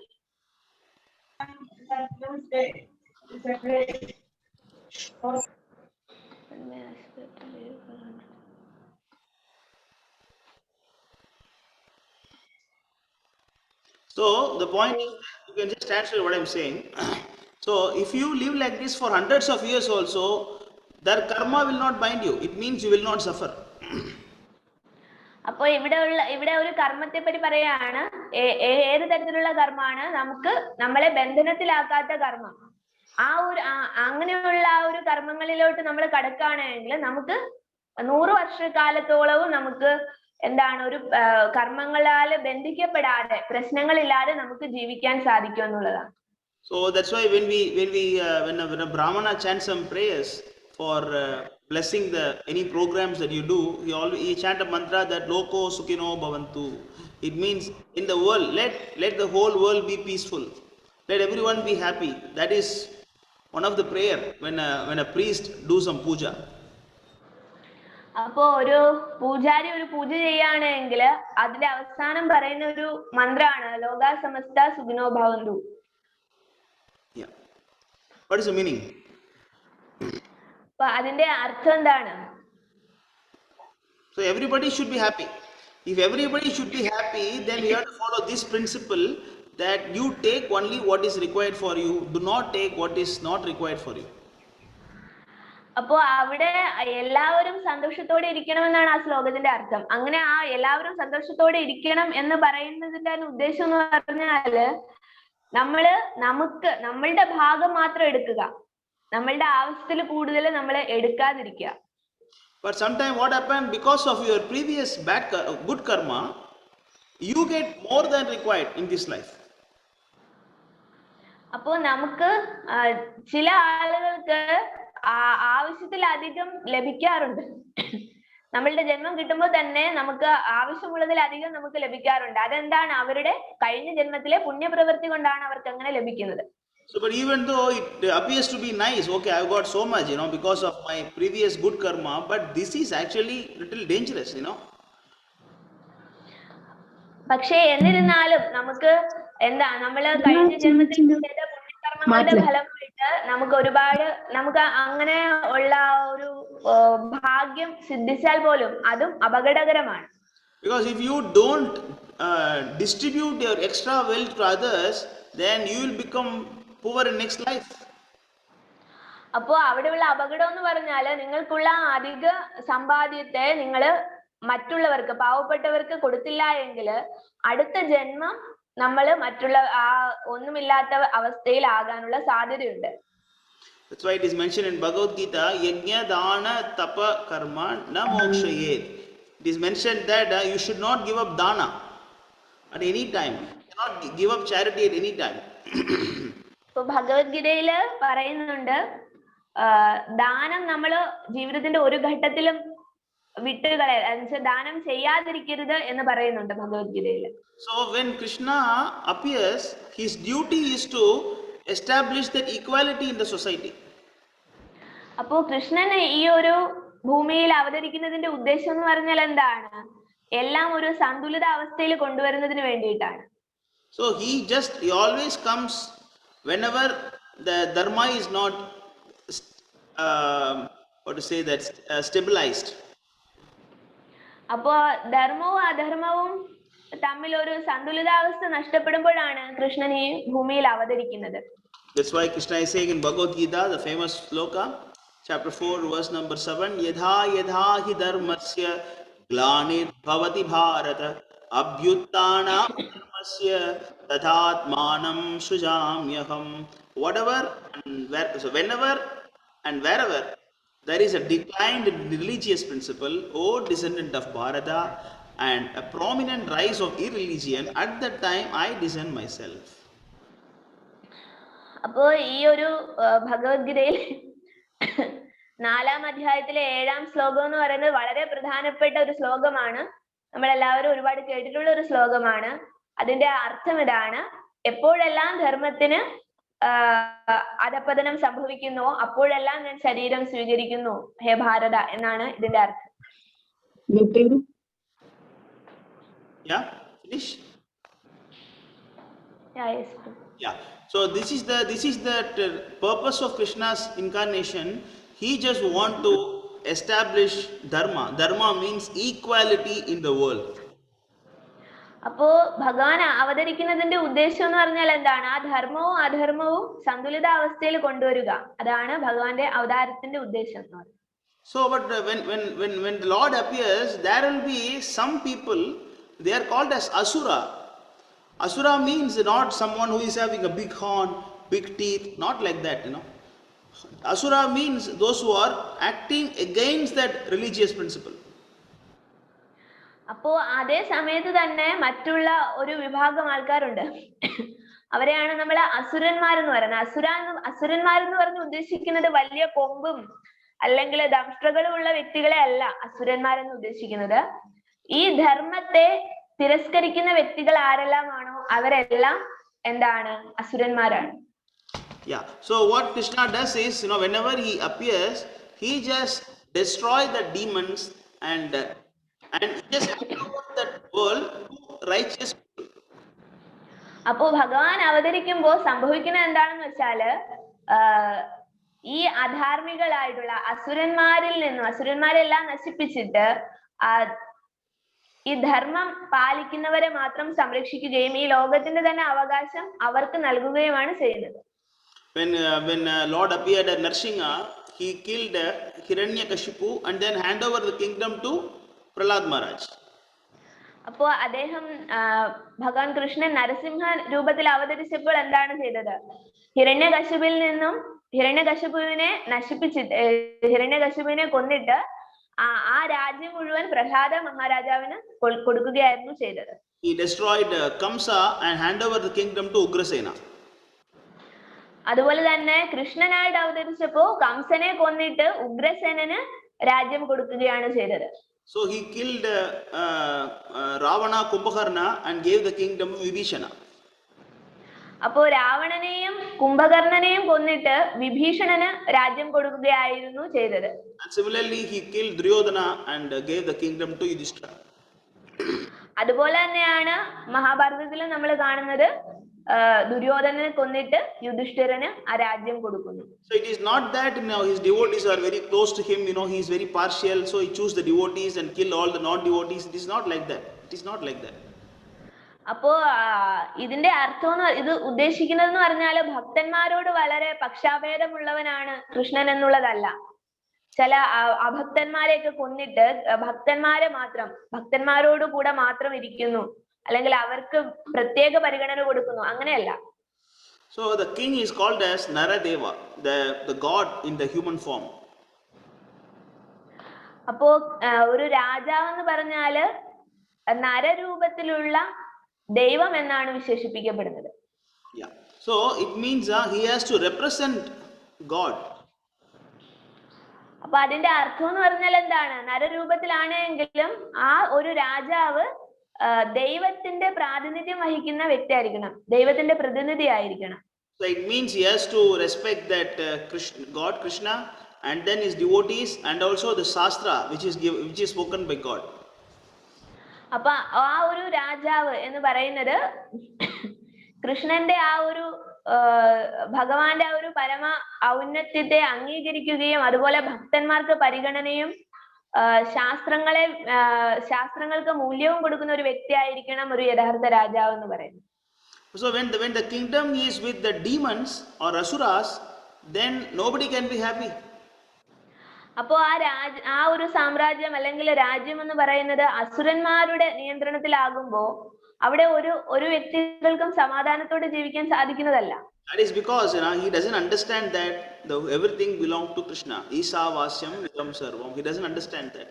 So the point is, you can just translate what I am saying. So if you live like this for hundreds of years also, their karma will not bind you. It means you will not suffer. അപ്പൊ ഇവിടെ ഒരു കർമ്മത്തെ പറ്റി പറയാണ്. ഏത് തരത്തിലുള്ള കർമ്മമാണ്? നമ്മളെ ബന്ധനത്തിലാക്കാത്ത കർമ്മം. അങ്ങനെയുള്ള ആ ഒരു കർമ്മങ്ങളിലോട്ട് നമ്മൾ കടക്കുകയാണെങ്കിൽ നമുക്ക് 100 വർഷക്കാലത്തോളവും നമുക്ക് എന്താണ് ഒരു കർമ്മങ്ങളാൽ ബന്ധിക്കപ്പെടാതെ, പ്രശ്നങ്ങളില്ലാതെ നമുക്ക് ജീവിക്കാൻ സാധിക്കും എന്നുള്ളതാണ്. So that's why when a Brahmana chants some prayers for blessing the any programs that you do, he chant a mantra that loko sukhino bhavantu. It means in the world, let the whole world be peaceful, let everyone be happy. That is one of the prayer when a priest do some puja. അപ്പോ ഒരു പൂജാരി ഒരു പൂജ ചെയ്യുകയാണെങ്കിൽ അതിന്റെ അവസാനം പറയുന്ന ഒരു മന്ത്രമാണ് ലോകാ സമസ്ത സുഖിനോ ഭവന്തു. Yeah. What is the meaning? അപ്പൊ അതിന്റെ അർത്ഥം എന്താണ്? So everybody should be happy. If everybody should be happy, then we have to follow this principle that you take only what is required for you, do not take what is not required for you. അപ്പോ അവിടെ എല്ലാവരും സന്തോഷത്തോടെ ഇരിക്കണമെന്നാണ് ആ ശ്ലോകത്തിന്റെ അർത്ഥം. അങ്ങനെ ആ എല്ലാവരും സന്തോഷത്തോടെ ഇരിക്കണം എന്ന് പറയുന്നതിന്റെ ഉദ്ദേശം എന്ന് പറഞ്ഞാല് നമ്മളുടെ ഭാഗം മാത്രം എടുക്കുക, നമ്മളുടെ ആവശ്യത്തിൽ കൂടുതൽ നമ്മൾ എടുക്കാതിരിക്കുക. But sometimes what happened, because of your previous good karma, you get more than required in this life. അപ്പോ നമുക്ക് ചില ആളുകൾക്ക് ആവശ്യത്തിലധികം ലഭിക്കാറുണ്ട്. നമ്മളുടെ ജന്മം കിട്ടുമ്പോൾ തന്നെ നമുക്ക് ആവശ്യമുള്ളതിലധികം നമുക്ക് ലഭിക്കാറുണ്ട്. അതെന്താണ്? അവരുടെ കഴിഞ്ഞ ജന്മത്തിലെ പുണ്യപ്രവൃത്തി കൊണ്ടാണ് അവർക്ക് അങ്ങനെ ലഭിക്കുന്നത്. So, but even though it appears to be nice, okay, I've got so much, because of my previous good karma, but this is actually little dangerous, പക്ഷേ എന്നിരുന്നാലും നമുക്ക് നമ്മള് കഴിഞ്ഞ ജന്മത്തിൽ ചെയ്ത പുണ്യകർമ്മങ്ങളുടെ ഫലമായിട്ട് നമുക്ക് അങ്ങനെ ഉള്ള ഒരു ഭാഗ്യം സിദ്ധിച്ചാൽ പോലും അതും അപകടകരമാണ്. Because if you don't distribute your extra wealth to others, then you will become poor in next life. അപ്പോ അവിടെയുള്ള അപകടം എന്ന് പറഞ്ഞാല് നിങ്ങൾക്കുള്ള അധിക സമ്പാദ്യത്തെ നിങ്ങൾ മറ്റുള്ളവർക്ക്, പാവപ്പെട്ടവർക്ക് കൊടുത്തില്ല എങ്കിൽ അടുത്ത ജന്മം നമ്മൾ മറ്റുള്ള ഒന്നുമില്ലാത്ത അവസ്ഥയിലാകാനുള്ള സാധ്യതയുണ്ട്. That's why it is mentioned in Bhagavad Gita, yajna dana tapa karma na mokshayet. It is mentioned that you should not give up dana at any time. You cannot give up charity at any time. ഇപ്പൊ ഭഗവത്ഗീതയില് പറയുന്നുണ്ട്, ദാനം നമ്മള് ജീവിതത്തിന്റെ ഒരു ഘട്ടത്തിലും ദാനം ചെയ്യാതിരിക്കരുത് എന്ന് പറയുന്നുണ്ട് ഭഗവത്ഗീതയില്. So when Krishna appears, his duty is to establish that equality in the society. അപ്പോ കൃഷ്ണൻ ഈ ഒരു ഭൂമിയിൽ അവതരിക്കുന്നതിന്റെ ഉദ്ദേശം എന്ന് പറഞ്ഞാൽ എന്താണ്? എല്ലാം ഒരു സന്തുലിത അവസ്ഥയിൽ കൊണ്ടുവരുന്നതിന് വേണ്ടിയിട്ടാണ്. So he always comes whenever the dharma is not stabilized. അപ്പോ ധർമ്മവും അധർമ്മവും തമ്മിൽ ഒരു സന്തുലിതാവസ്ഥ നഷ്ടപ്പെടുമ്പോഴാണ് കൃഷ്ണൻ ഈ ഭൂമിയിൽ അവതരിക്കുന്നത്. That's why Krishna is saying in Bhagavad Gita, the famous sloka, chapter 4, verse number 7, yadha yadha hi dharmasya glanir bhavati bharata abhyuttana dharmasya tathatmanam sujamyaham. Whatever and whenever and wherever there is a decline in religious principle, O descendant of Bharata, and a prominent rise of irreligion, at that time I descend myself. അപ്പോ ഈ ഒരു ഭഗവത്ഗീതയിൽ 4-ാം അധ്യായത്തിലെ 7-ാം ശ്ലോകം എന്ന് പറയുന്നത് വളരെ പ്രധാനപ്പെട്ട ഒരു ശ്ലോകമാണ്. നമ്മളെല്ലാവരും ഒരുപാട് കേട്ടിട്ടുള്ള ഒരു ശ്ലോകമാണ്. അതിന്റെ അർത്ഥം ഇതാണ്: എപ്പോഴെല്ലാം ധർമ്മത്തിന് അധപതനം സംഭവിക്കുന്നു അപ്പോഴെല്ലാം ഞാൻ ശരീരം സ്വീകരിക്കുന്നു ഹേ ഭാരത എന്നാണ് ഇതിന്റെ അർത്ഥം. Yeah, finish. Yes. Yeah. So this is the purpose of Krishna's incarnation. He just want to establish dharma. Dharma means equality in the world. അപ്പോ ഭഗവാൻ അവതരിക്കുന്നതിന്റെ ഉദ്ദേശം എന്ന് പറഞ്ഞാൽ എന്താണ്? ആ ധർമ്മവും അധർമ്മവും സന്തുലിത അവസ്ഥയിൽ കൊണ്ടുവരിക. അതാണ് ഭഗവാന്റെ അവതാരത്തിന്റെ ഉദ്ദേശം എന്ന് പറയുന്നത്. So but when the Lord appears, there will be some people, they are called as asura. Asura means not someone who is having a big horn, big teeth, not like that, Asura means those who are acting against that religious principle. അപ്പോ അതേ സമയത്ത് തന്നെ മറ്റുള്ള ഒരു വിഭാഗം ആൾക്കാരുണ്ട്. അവരെയാണ് നമ്മൾ അസുരന്മാരെന്ന് പറയുന്നത്. അസുരന്മാരെന്ന് പറഞ്ഞ് ഉദ്ദേശിക്കുന്നത് വലിയ കൊമ്പും അല്ലെങ്കിൽ ദംഷ്ട്രകളുമുള്ള വ്യക്തികളെ അല്ല അസുരന്മാരെന്ന് ഉദ്ദേശിക്കുന്നത്. ഈ ധർമ്മത്തെ തിരസ്കരിക്കുന്ന വ്യക്തികൾ ആരെല്ലാമാണോ അവരെല്ലാം എന്താണ് അസുരന്മാരാണ്. Yeah. So what Krishna does is, whenever he appears, he just destroy the demons and he just hand over that world to righteous people. അപ്പോ ഭഗവാൻ അവതരിക്കുമ്പോൾ സംഭവിക്കുന്നത് എന്താണെന്ന് വെച്ചാല് ഈ അധാർമികളായിട്ടുള്ള അസുരന്മാരെല്ലാം നശിപ്പിച്ചിട്ട് ഈ ധർമ്മം പാലിക്കുന്നവരെ മാത്രം സംരക്ഷിക്കുകയും ഈ ലോകത്തിന്റെ തന്നെ അവകാശം അവർക്ക് നൽകുകയുമാണ് ചെയ്യുന്നത്. When Lord appeared at Narsingha, he killed Hiranyakashipu and then hand over the kingdom to Prahlad Maharaj. അപ്പോ അദ്ദേഹം ഭഗവാൻ കൃഷ്ണൻ നരസിംഹ രൂപത്തിൽ അവതരിച്ചപ്പോൾ എന്താണ് ചെയ്തത്? ഹിരണ്യകശിപുവിനെ കൊന്നിട്ട് ആ രാജ്യം മുഴുവൻ പ്രഹ്ലാദ മഹാരാജാവിന് കൊടുക്കുകയായിരുന്നു ചെയ്തത്. He destroyed Kamsa and hand over the kingdom to Ugrasena. അതുപോലെ തന്നെ കൃഷ്ണനായിട്ട് അവതരിച്ചപ്പോ കംസനെ കൊന്നിട്ട് ഉഗ്രസേനന് രാജ്യം കൊടുക്കുകയാണ് ചെയ്തത്. So he killed Ravana, Kumbhakarna and gave the kingdom to Vibhishana. അപ്പോ രാവണനെയും കുംഭകർണനെയും കൊന്നിട്ട് വിഭീഷണന് രാജ്യം കൊടുക്കുകയായിരുന്നു ചെയ്തത്. And similarly he killed Duryodhana and gave the kingdom to Yudhishthira. അതുപോലെ തന്നെയാണ് മഹാഭാരതത്തിൽ നമ്മൾ കാണുന്നത് ദുര്യോധനനെ കൊന്നിട്ട് യുധിഷ്ഠിരന് ആ രാജ്യം കൊടുക്കുന്നു. So it is not that his devotees are very close to him, he is very partial, so he choose the devotees and kill all the non-devotees. It is not like that. It is not like that. അപ്പോ ഇതിന്റെ അർത്ഥം ഇത് ഉദ്ദേശിക്കുന്നതെന്ന് പറഞ്ഞാല് ഭക്തന്മാരോട് വളരെ പക്ഷാഭേദമുള്ളവനാണ് കൃഷ്ണൻ എന്നുള്ളതല്ല. ചില അഭക്തന്മാരെയൊക്കെ കൊന്നിട്ട് ഭക്തന്മാരോട് കൂടെ മാത്രം ഇരിക്കുന്നു, അല്ലെങ്കിൽ അവർക്ക് പ്രത്യേക പരിഗണന കൊടുക്കുന്നു, അങ്ങനെയല്ല. So the king is called as Naradeva, the god in the human form. അപ്പോ ഒരു രാജാവെന്ന് പറഞ്ഞാല് നരരൂപത്തിലുള്ള ദൈവം എന്നാണ് വിശേഷിപ്പിക്കപ്പെടുന്നത്. Yeah. So it means he has to represent God. അപ്പൊ അതിന്റെ അർത്ഥം എന്ന് പറഞ്ഞാൽ എന്താണ്? നരരൂപത്തിലാണെങ്കിലും ആ ഒരു രാജാവ് ദൈവത്തിന്റെ പ്രാതിനിധ്യം വഹിക്കുന്ന വ്യക്തി ആയിരിക്കണം, ദൈവത്തിന്റെ പ്രതിനിധി ആയിരിക്കണം. So it means he has to respect that God Krishna and then his devotees and also the Shastra which is spoken by God. അപ്പൊ ആ ഒരു രാജാവ് എന്ന് പറയുന്നത് കൃഷ്ണന്റെ ആ ഒരു ഭഗവാന്റെ ആ ഒരു പരമ ഔന്നത്യത്തെ അംഗീകരിക്കുകയും അതുപോലെ ഭക്തന്മാർക്ക് പരിഗണനയും ശാസ്ത്രങ്ങൾക്ക് മൂല്യവും കൊടുക്കുന്ന ഒരു വ്യക്തി ആയിരിക്കണം ഒരു യഥാർത്ഥ രാജാവ് എന്ന് പറയുന്നത്. So when the kingdom is with the demons or asuras, then nobody can be happy. അപ്പോ ആ ഒരു സാമ്രാജ്യം അല്ലെങ്കിൽ രാജ്യം എന്ന് പറയുന്നത് അസുരന്മാരുടെ നിയന്ത്രണത്തിലാകുമ്പോ അവിടെ ഒരു വ്യക്തികൾക്കും സമാധാനത്തോടെ ജീവിക്കാൻ സാധിക്കുന്നതല്ല. That is because he doesn't understand that everything belongs to Krishna. Isa vasyam idam sarvam. He doesn't understand that.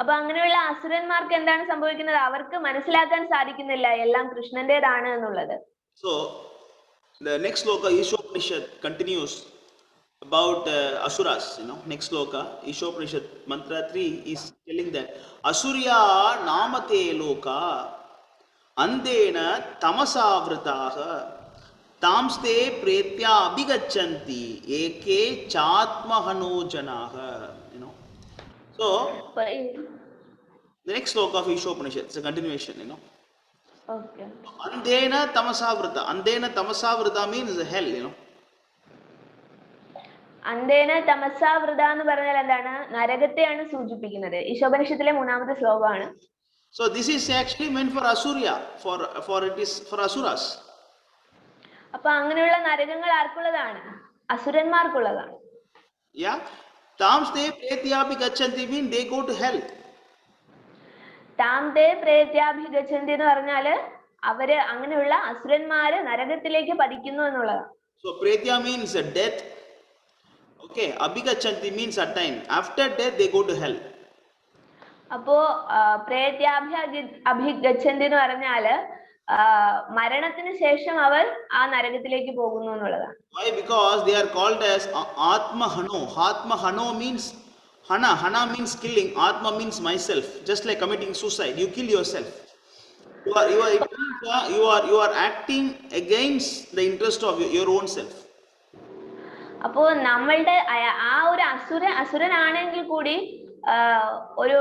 അപ്പൊ അങ്ങനെയുള്ള അസുരന്മാർക്ക് എന്താണ് സംഭവിക്കുന്നത്? അവർക്ക് മനസ്സിലാക്കാൻ സാധിക്കുന്നില്ല എല്ലാം കൃഷ്ണന്റേതാണ് എന്നുള്ളത്. So the next sloka Ishopanishad continues about asuras. Next sloka Ishopanishad mantra 3 is telling that asurya namate loka andena tamasavritah tamste pretya abhigachanti eke chatmahanojanaah. So the next sloka of Ishopanishad is a continuation. Okay. Andena tamasavrita means hell. അന്തേന തമസാവൃത എന്ന് പറഞ്ഞാൽ എന്താണ്? നരകത്തെയാണ് സൂചിപ്പിക്കുന്നത്. ഈശോപനിഷത്തിലെ 3ാമത്തെ ശ്ലോകമാണ്. So this is actually meant for asurya, for it is for asuras. അപ്പൊ അങ്ങനെയുള്ള നരകങ്ങൾ ആർക്കുള്ളതാണ്? അസുരന്മാർക്കുള്ളതാണ്. Yeah. Tamste pretyabhi gachanti mean they go to hell. താംതേ പ്രേത്യാഭി ഗച്ഛന്തി എന്ന് പറഞ്ഞാല് അവര് അങ്ങനെയുള്ള അസുരന്മാര് നരകത്തിലേക്ക് പതിക്കുന്നു എന്നുള്ളതാണ്. So pretya means death. Okay, abhigachanti means attain. After death they go to hell. അപ്പോ പ്രേത്യാഭി അഭിഗച്ഛന്തി എന്ന് പറഞ്ഞാല് മരണത്തിന് ശേഷം അവർ ആ നരകത്തിലേക്ക് പോകുന്നു എന്നുള്ളതാണ്. Why? Because they are called as Atma Hano. Atma Hano means Hana means killing. Atma means myself. Just like committing suicide, you kill yourself. You are acting against the interest of your own self. അപ്പോ നമ്മളുടെ ആ ഒരു അസുരനാണെങ്കിൽ കൂടി ഒരു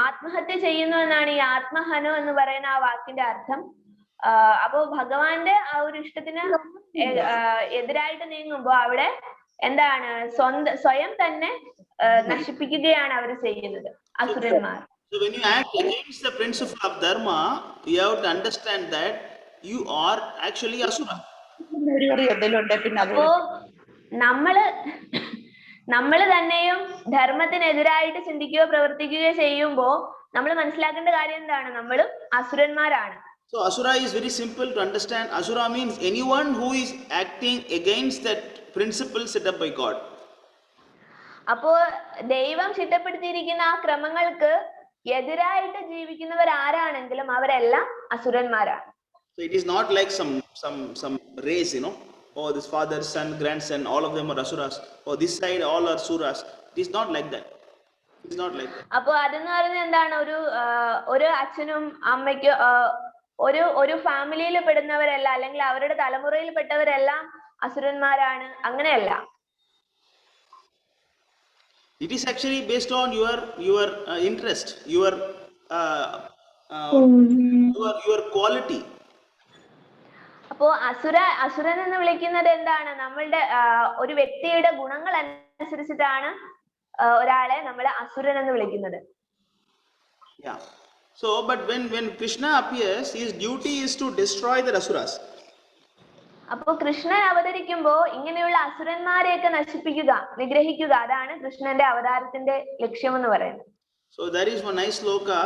ആത്മഹത്യ ചെയ്യുന്നു എന്നാണ് ഈ ആത്മഹനോ എന്ന് പറയുന്ന ആ വാക്കിന്റെ അർത്ഥം. അപ്പോ ഭഗവാന്റെ ആ ഒരു ഇഷ്ടത്തിന് എതിരായിട്ട് നീങ്ങുമ്പോ അവിടെ എന്താണ് സ്വയം തന്നെ നശിപ്പിക്കുകയാണ് അവർ ചെയ്യുന്നത് അസുരന്മാർ. So when you act against the principle of dharma, you have to understand that you are actually asura. അപ്പോ നമ്മള് തന്നെയും ധർമ്മത്തിനെതിരായിട്ട് ചിന്തിക്കുകയോ പ്രവർത്തിക്കുകയോ ചെയ്യുമ്പോ നമ്മൾ മനസ്സിലാക്കേണ്ട കാര്യം എന്താണ്? നമ്മളും അസുരന്മാരാണ്. So asura is very simple to understand. Asura means anyone who is acting against that principle set up by God. അപ്പോ ദൈവം ചിട്ടപ്പെടുത്തിയിരിക്കുന്ന ആ ക്രമങ്ങൾക്ക് എതിരായിട്ട് ജീവിക്കുന്നവർ ആരാണെങ്കിലും അവരെല്ലാം അസുരന്മാരാണ്. So it is not like some race, Oh, this father, son, grandson, all of them are asuras. Oh, this side all are suras. It is not like that. It is not like that. അപ്പോ അതെന്ന് പറയുന്നത് എന്താണ്? ഒരു അച്ഛനും അമ്മയ്ക്കും ഒരു ഫാമിലിയിൽ പെടുന്നവരല്ല, അല്ലെങ്കിൽ അവരുടെ തലമുറയിൽ പെട്ടവരെല്ലാം അസുരന്മാരാണ്, അങ്ങനെയല്ല. It is actually based on your interest, your quality. അപ്പോ അസുരൻ എന്ന് വിളിക്കുന്നത് എന്താണ്? നമ്മളുടെ ഒരു വ്യക്തിയുടെ ഗുണങ്ങൾ അനുസരിച്ചിട്ടാണ് ഒരാളെ നമ്മൾ അസുരൻ എന്ന് വിളിക്കുന്നത്. Yeah. So, but when Krishna appears, his duty is to destroy the asuras. അപ്പോ കൃഷ്ണൻ അവതരിക്കുമ്പോ ഇങ്ങനെയുള്ള അസുരന്മാരെയൊക്കെ നശിപ്പിക്കുക, നിഗ്രഹിക്കുക, അതാണ് കൃഷ്ണന്റെ അവതാരത്തിന്റെ ലക്ഷ്യം എന്ന് പറയുന്നത്. So there is one nice sloka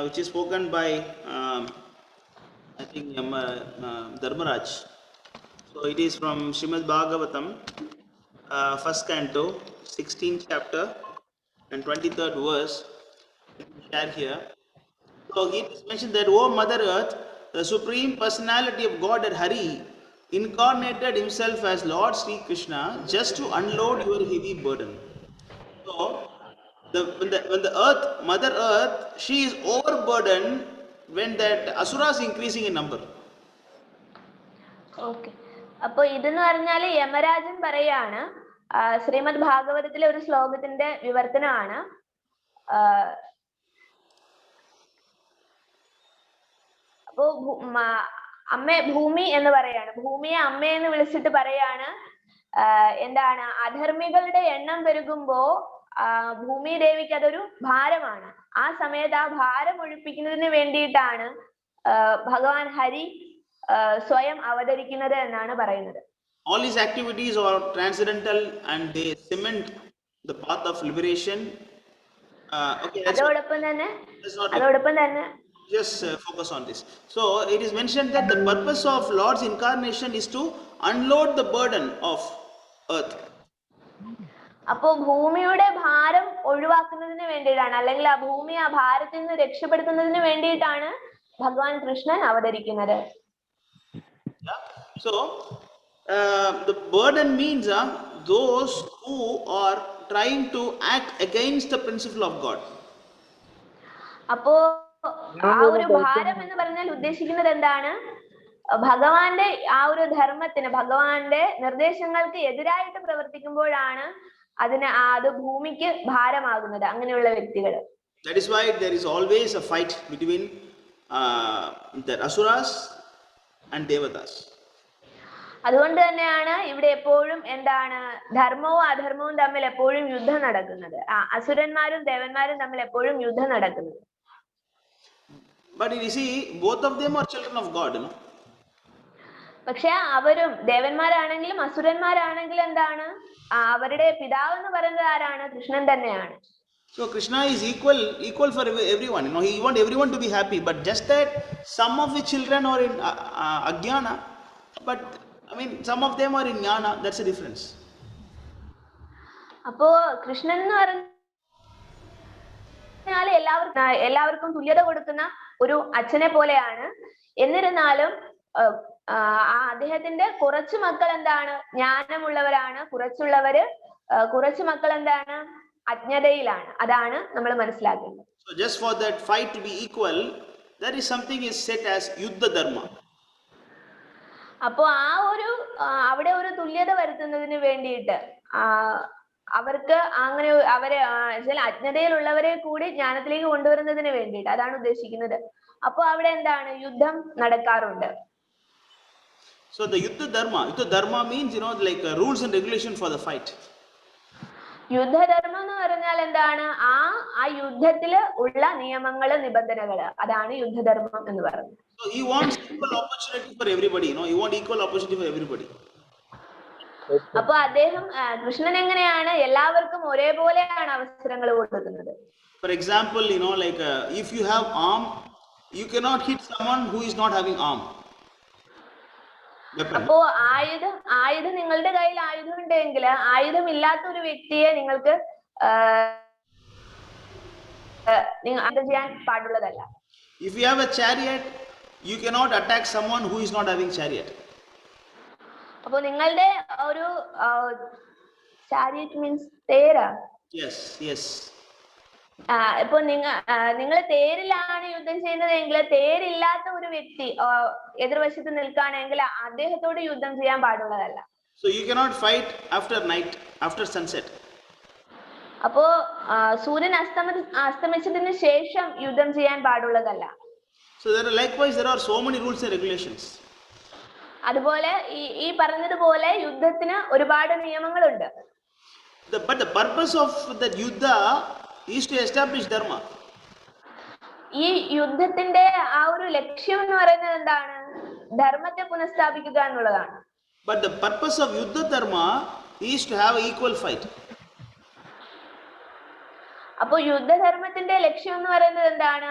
which is spoken by I think Dharmaraj. So it is from Srimad Bhagavatam, first canto, 16th chapter and 23rd verse. Share here. So he mentioned that, O Mother Earth, the Supreme Personality of God at Hari incarnated himself as Lord Sri Krishna just to unload your heavy burden. So when the earth, Mother Earth, she is overburdened when that asura is increasing in number. Okay. അപ്പൊ ഇതെന്ന് പറഞ്ഞാല് യമരാജൻ പറയാണ്, ശ്രീമദ് ഭാഗവതത്തിലെ ഒരു ശ്ലോകത്തിന്റെ വിവർത്തനമാണ്. അപ്പോ അമ്മേ ഭൂമി എന്ന് പറയാണ്, ഭൂമിയെ അമ്മയെന്ന് വിളിച്ചിട്ട് പറയാണ്, എന്താണ്, അധർമ്മികളുടെ എണ്ണം പെരുകുമ്പോ ഭൂമി ദേവിക്ക് അതൊരു ഭാരമാണ്. ആ സമയത്ത് ആ ഭാരം ഒഴിപ്പിക്കുന്നതിന് വേണ്ടിയിട്ടാണ് ഭഗവാൻ ഹരി സ്വയം അവതരിക്കുന്നത് എന്നാണ് പറയുന്നത്. All these activities are transcendental and they cement the path of liberation. Okay, അതോടൊപ്പം തന്നെ just focus on this. So it is mentioned that the purpose of Lord's incarnation is to unload the burden of earth. അപ്പോ ഭൂമിയുടെ ഭാരം ഒഴിവാക്കുന്നതിന് വേണ്ടിയിട്ടാണ്, അല്ലെങ്കിൽ ആ ഭൂമി ആ ഭാരത്തിൽ നിന്ന് രക്ഷപ്പെടുത്തുന്നതിന് വേണ്ടിയിട്ടാണ് ഭഗവാൻ Krishnan അവതരിക്കുന്നത്. So the burden means those who are trying to act against the principle of God. അപ്പോ ആ ഒരു ഭാരം എന്ന് പറഞ്ഞാൽ ഉദ്ദേശിക്കുന്നത് എന്താണ്? ഭഗവാന്റെ ആ ഒരു ധർമ്മത്തിന്, ഭഗവാന്റെ നിർദ്ദേശങ്ങൾക്ക് എതിരായിട്ട് പ്രവർത്തിക്കുമ്പോഴാണ് അത് ഭൂമിക്ക് ഭാരമാകുന്നത്, അങ്ങനെയുള്ള വ്യക്തികൾ. That is why there is always a fight between the asuras and devatas. അതുകൊണ്ട് തന്നെയാണ് ഇവിടെ എപ്പോഴും എന്താണ്, ധർമ്മവും അധർമ്മവും തമ്മിൽ എപ്പോഴും യുദ്ധം നടക്കുന്നത്, അസുരന്മാരും ദേവന്മാരും തമ്മിൽ എപ്പോഴും യുദ്ധം നടക്കുന്നത്. But you see, both of them are children of God, പക്ഷെ അവരും ദേവന്മാരാണെങ്കിലും അസുരന്മാരാണെങ്കിലും എന്താണ്, അവരുടെ പിതാവ് എന്ന് പറയുന്നത് ആരാണ്? കൃഷ്ണൻ തന്നെയാണ്. So Krishna is equal for everyone. He wants everyone to be happy. But just that some of the children are in ajnana, but some of them are in jnana. That's the difference. അപ്പോ കൃഷ്ണൻ എന്ന് പറഞ്ഞാൽ എല്ലാവർക്കും തുല്യത കൊടുക്കുന്ന ഒരു അച്ഛനെ പോലെയാണ്. എന്നിരുന്നാലും അദ്ദേഹത്തിന്റെ കുറച്ച് മക്കൾ എന്താണ് ജ്ഞാനമുള്ളവരാണ്, കുറച്ച് മക്കൾ എന്താണ് അജ്ഞതയിലാണ്. അതാണ് നമ്മൾ മനസ്സിലാക്കേണ്ടത്. So just for that fight to be equal, there is something is set as Yuddha Dharma. അപ്പോ അവിടെ ഒരു തുല്യത വരുത്തുന്നതിന് വേണ്ടിയിട്ട് അവർക്ക് അങ്ങനെ അവരെ അജ്ഞതയിലുള്ളവരെ കൂടി ജ്ഞാനത്തിലേക്ക് കൊണ്ടുവരുന്നതിന് വേണ്ടിയിട്ട് അതാണ് ഉദ്ദേശിക്കുന്നത്. അപ്പൊ അവിടെ എന്താണ് യുദ്ധം നടക്കാറുണ്ട്. So the Yuddha Dharma means like rules and regulation for the fight. യുദ്ധധർമ്മം എന്ന് പറഞ്ഞാൽ എന്താണ്? ആ യുദ്ധത്തില് ഉള്ള നിയമങ്ങള് നിബന്ധനകള്, അതാണ് യുദ്ധധർമ്മം എന്ന് പറയുന്നത്. So he wants equal opportunity for everybody, he wants equal opportunity for everybody. അപ്പൊ അദ്ദേഹം കൃഷ്ണൻ എങ്ങനെയാണ് എല്ലാവർക്കും ഒരേപോലെയാണ് അവസരങ്ങൾ കൊടുക്കുന്നത്. For example, like if you have arm, you cannot hit someone who is not having arm. അപ്പോ ആയുധം നിങ്ങളുടെ കയ്യിൽ ആയുധം ഉണ്ടെങ്കിൽ ആയുധമില്ലാത്ത ഒരു വ്യക്തിയെ നിങ്ങൾക്ക് ചെയ്യാൻ പാടുള്ളതല്ല. If you have a chariot, you cannot attack someone who is not having chariot. അപ്പോ നിങ്ങളുടെ ഒരു ചാരിയറ്റ് മീൻസ് തേര. Yes. ഇപ്പൊ നിങ്ങൾ തേരിലാണ് യുദ്ധം ചെയ്യുന്നതെങ്കിൽ തേരില്ലാത്ത ഒരു വ്യക്തി എതിർവശത്ത് നിൽക്കുകയാണെങ്കിൽ അദ്ദേഹത്തോട് യുദ്ധം ചെയ്യാൻ പാടുള്ളതല്ല. So you cannot fight after night, after sunset. അപ്പോ സൂര്യൻ അസ്തമിച്ചതിന് ശേഷം യുദ്ധം ചെയ്യാൻ പാടുള്ളതല്ല. So there are so many rules and regulations. അതുപോലെ ഈ പറഞ്ഞതുപോലെ യുദ്ധത്തിന് ഒരുപാട് നിയമങ്ങളുണ്ട്. But the purpose of that yuddha is to establish dharma. ഈ യുദ്ധത്തിന്റെ ആ ഒരു ലക്ഷ്യം എന്ന് പറയുന്നത് എന്താണ്? ധർമ്മത്തെ പുനഃസ്ഥാപിക്കുക എന്നുള്ളതാണ്. But the purpose of yuddha dharma is to have equal fight. അപ്പൊ യുദ്ധധർമ്മത്തിന്റെ ലക്ഷ്യം എന്ന് പറയുന്നത് എന്താണ്?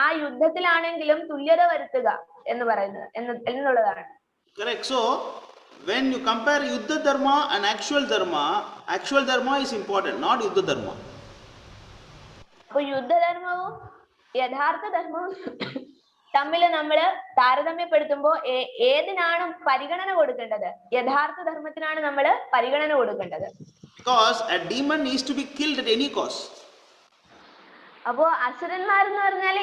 ആ യുദ്ധത്തിലാണെങ്കിലും തുല്യത വരുത്തുക എന്ന് പറയുന്നത് എന്നുള്ളതാണ്. Correct. So when you compare yuddha dharma and actual dharma is important, not yuddha dharma. അപ്പൊ യുദ്ധധർമ്മവും യഥാർത്ഥ ധർമ്മവും തമ്മിൽ നമ്മൾ താരതമ്യപ്പെടുത്തുമ്പോൾ ഏതിനാണ് പരിഗണന കൊടുക്കേണ്ടത്? യഥാർത്ഥ ധർമ്മത്തിനാണ് നമ്മൾ പരിഗണന കൊടുക്കേണ്ടത്. Because a demon needs to be killed at any cost. അപ്പോ അസുരന്മാർ എന്ന് പറഞ്ഞാൽ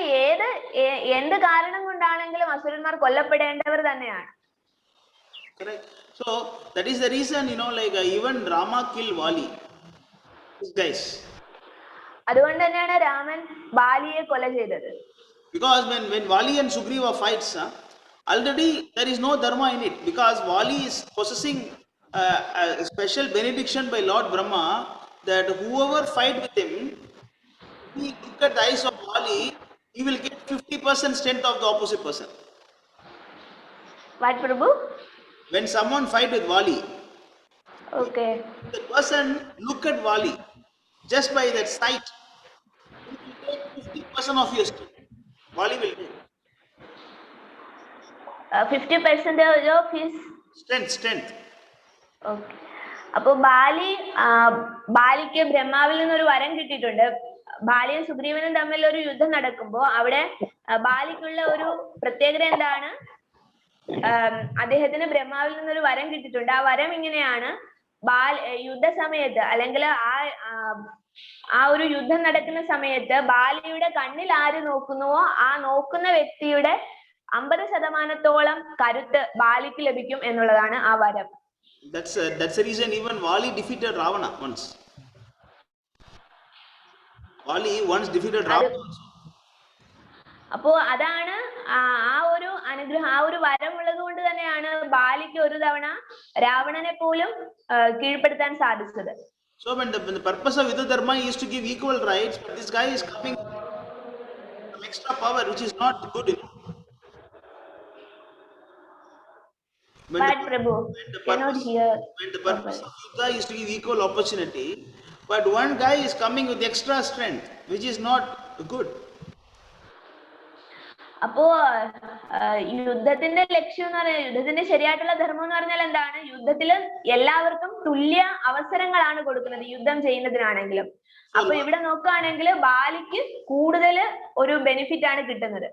എന്ത് കാരണം കൊണ്ടാണെങ്കിലും അസുരന്മാർ കൊല്ലപ്പെടേണ്ടവർ തന്നെയാണ്. Correct. So that is the reason like even Rama killed Vali. These guys. അതുകൊണ്ട് തന്നെയാണ് രാമൻ ബാലിയെ കൊല ചെയ്തത്. Because when Vali and Sugriva fights, already there is no dharma in it. Because Vali is possessing a special benediction by Lord Brahma that whoever fight with him, he look at the eyes of Vali, he will get 50% strength of the opposite person. What, Prabhu? When someone fight with Vali, okay, the person look at Vali just by that sight, he will take 50% of your strength. Vali will take 50% of his strength. Okay. അപ്പൊ ബാലിക്ക് ബ്രഹ്മാവിൽ നിന്നൊരു വരം കിട്ടിയിട്ടുണ്ട്. ബാലിയും സുഗ്രീവനും തമ്മിൽ ഒരു യുദ്ധം നടക്കുമ്പോ അവിടെ ബാലിക്കുള്ള ഒരു പ്രത്യേകത എന്താണ്? അദ്ദേഹത്തിന് ബ്രഹ്മാവിൽ നിന്നൊരു വരം കിട്ടിയിട്ടുണ്ട്. ആ വരം ഇങ്ങനെയാണ്: യുദ്ധ സമയത്ത് അല്ലെങ്കിൽ ആ ഒരു യുദ്ധം നടക്കുന്ന സമയത്ത് ബാലിയുടെ കണ്ണിൽ ആര് നോക്കുന്നുവോ ആ നോക്കുന്ന വ്യക്തിയുടെ 50% കരുത്ത് ബാലിക്ക് ലഭിക്കും എന്നുള്ളതാണ് ആ വരം. That's the reason even Vali defeated Ravana once. Vali once defeated Ravana also. അപ്പോ അതാണ് ആ ഒരു അനുഗ്രഹം, ആ ഒരു വരം ഉള്ളത് കൊണ്ട് തന്നെയാണ് ബാലിക്ക് ഒരു തവണ രാവണനെ പോലും കീഴ്പ്പെടുത്താൻ സാധിച്ചത്. So when the purpose of Yuddha Dharma is to give equal rights, but this guy is coming some extra power which is not good. But Prabhu, cannot hear. When the purpose of Yuddha is to give equal opportunity, but one guy is coming with extra strength which is not good. അപ്പോ യുദ്ധത്തിന്റെ ലക്ഷ്യം എന്ന് പറഞ്ഞാൽ, യുദ്ധത്തിന്റെ ശരിയായിട്ടുള്ള ധർമ്മം എന്ന് പറഞ്ഞാൽ എന്താണ്? യുദ്ധത്തില് എല്ലാവർക്കും തുല്യ അവസരങ്ങളാണ് കൊടുക്കുന്നത് യുദ്ധം ചെയ്യുന്നതിനാണെങ്കിലും. അപ്പൊ ഇവിടെ നോക്കുകയാണെങ്കിൽ ബാലിക്ക് കൂടുതൽ ഒരു ബെനിഫിറ്റ് ആണ് കിട്ടുന്നത്.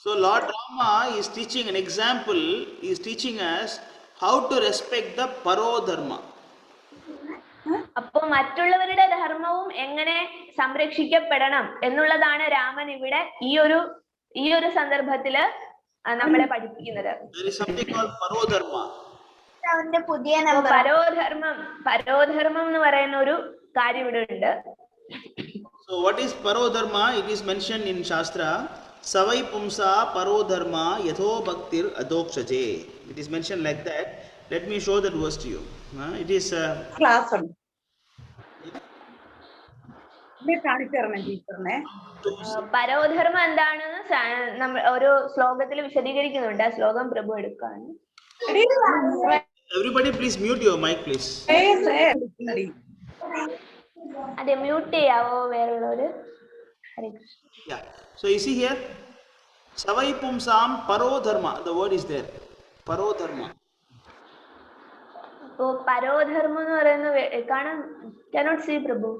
So Lord Rama is teaching an example, he is teaching us how to respect the parodharma. അപ്പൊ മറ്റുള്ളവരുടെ ധർമ്മവും എങ്ങനെ സംരക്ഷിക്കപ്പെടണം എന്നുള്ളതാണ് രാമൻ ഇവിടെ ഈ ഒരു സന്ദർഭത്തില് നമ്മളെ പഠിപ്പിക്കുന്നത്. There is something called parodharma. പരോധർമ്മം എന്ന് പറയുന്ന ഒരു കാര്യം ഇവിടെ ഉണ്ട്. So what is parodharma? It is mentioned in Shastra. Savai pumsa parodharma yatho bhaktir adokshaje. It is mentioned like that. Let me show that verse to you. It is class on. പരോധർമ്മം എന്താണെന്ന് ഒരു ശ്ലോകത്തിൽ വിശദീകരിക്കുന്നുണ്ട്. ആ ശ്ലോകം പ്രഭു എടുക്കാൻ. Everybody please mute your mic please. അതെ, mute ചെയ്യാവോ വേറുള്ളവര്? Yeah. So you see here, savai pumsam parodharma. The word is there. Parodharma. അപ്പോ പരോധർമ്മം എന്ന് പറയുന്ന കാണാൻ cannot see പ്രഭു.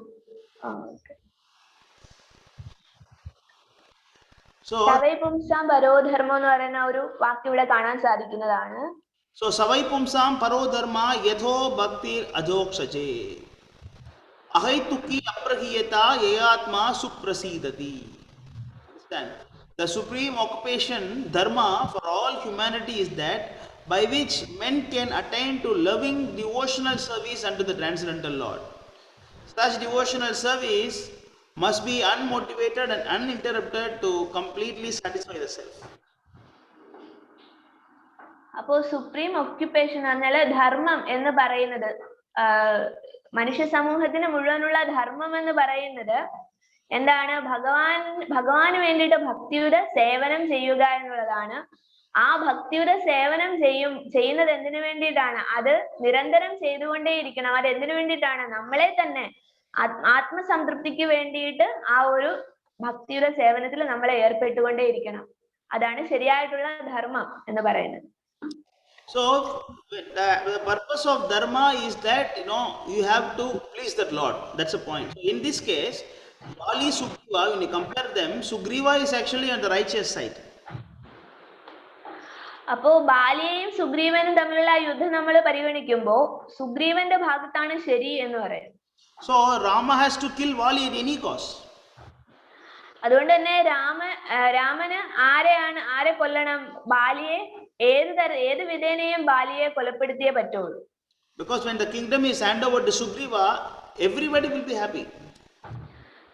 സവൈ പുംസാം പരോധർമ്മം എന്ന് പറയുന്ന ഒരു വാക്ക് ഇവിടെ കാണാൻ സാധിക്കുന്നതാണ്. So savai pumsam parodharma yatho bhaktir ajokshaje. Ahaituki aprahiyata yayatma suprasidati. Understand? The supreme occupation dharma for all humanity is that by which men can attain to loving devotional service unto the transcendental Lord. Such devotional service must be unmotivated and uninterrupted to completely satisfy the self. അപ്പോ supreme occupation എന്നാൽ ധർമ്മം എന്ന് പറയുന്നത്, മനുഷ്യ സമൂഹത്തിന് മുഴുവനുള്ള ധർമ്മം എന്ന് പറയുന്നത് എന്താണ്? ഭഗവാന് വേണ്ടിയിട്ട് ഭക്തിയുടെ സേവനം ചെയ്യുക എന്നുള്ളതാണ്. ആ ഭക്തിയുടെ സേവനം ചെയ്യുന്നത് എന്തിനു വേണ്ടിയിട്ടാണ്? അത് നിരന്തരം ചെയ്തുകൊണ്ടേയിരിക്കണം. അത് എന്തിനു വേണ്ടിയിട്ടാണ്? നമ്മളെ തന്നെ ആത്മസംതൃപ്തിക്ക് വേണ്ടിയിട്ട് ആ ഒരു ഭക്തിയുടെ സേവനത്തിൽ നമ്മളെ ഏർപ്പെട്ടുകൊണ്ടേയിരിക്കണം. അതാണ് ശരിയായിട്ടുള്ള ധർമ്മം എന്ന് പറയുന്നത്. So the purpose of dharma is that you have to please that Lord. That's the point. So in this case, Bali, Sugriva, when you compare them, Sugriva is actually on the righteous side. അപ്പോ ബാലിയെയും സുഗ്രീവനും തമ്മിലുള്ള യുദ്ധം നമ്മൾ പരിഗണിക്കുമ്പോ സുഗ്രീവന്റെ ഭാഗത്താണ് ശരി എന്ന് പറയും. So Rama has to kill Vali at any cost. അതുകൊണ്ട് തന്നെ രാമന് ആരെ കൊല്ലണം? ബാലിയെ ഏത് വിധേനയും ബാലിയെ കൊലപ്പെടുത്തിയേ പറ്റുള്ളൂ. Because when the kingdom is handed over to Sugriva, everybody will be happy.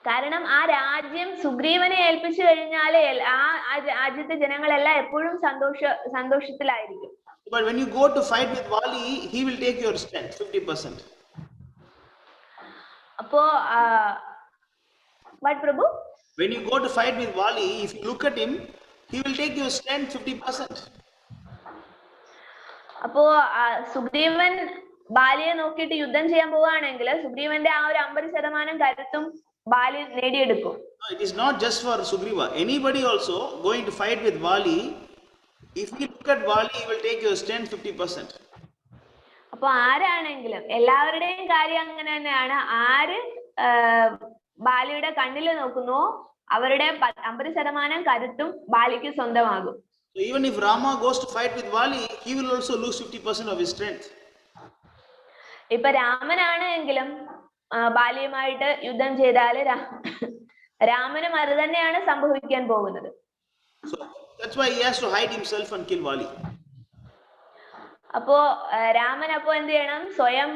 കാരണം ആ രാജ്യം സുഗ്രീവനെ ഏൽപ്പിച്ചു കഴിഞ്ഞാൽ ആ രാജ്യത്തെ ജനങ്ങളെല്ലാം എപ്പോഴും സന്തോഷത്തിലായിരിക്കും. But when you go to fight with Vali, he will take your strength 50%. അപ്പോ what Prabhu? When you go to fight with Vali, if you look at him, he will take your strength 50%. അപ്പോ സുഗ്രീവൻ ബാലിയെ നോക്കിയിട്ട് യുദ്ധം ചെയ്യാൻ പോവുകയാണെങ്കിൽ സുഗ്രീവന്റെ ആ ഒരു 50% കരുത്തും Bali നേടിയെടുക്കും. It is not just for Sugriva. Anybody also going to fight with Vali, if you look at Vali, he will take your strength 50%. അപ്പൊ ആരാണെങ്കിലും എല്ലാവരുടെയും കാര്യം അങ്ങനെ തന്നെയാണ്. ആര് ബാലിയുടെ കണ്ണിൽ നോക്കുന്നോ അവരുടെ 50% കരുത്തും ബാലിക്ക് സ്വന്തമാകും. So even if Rama goes to fight with Vali, he will also lose 50% of his strength. ഇപ്പൊ രാമനാണ് എങ്കിലും ബാലിയുമായിട്ട് യുദ്ധം ചെയ്താല് രാമനും അത് തന്നെയാണ് സംഭവിക്കാൻ പോകുന്നത്. So that's why he has to hide himself and kill Vali. അപ്പോ രാമൻ എന്ത് ചെയ്യണം? സ്വയം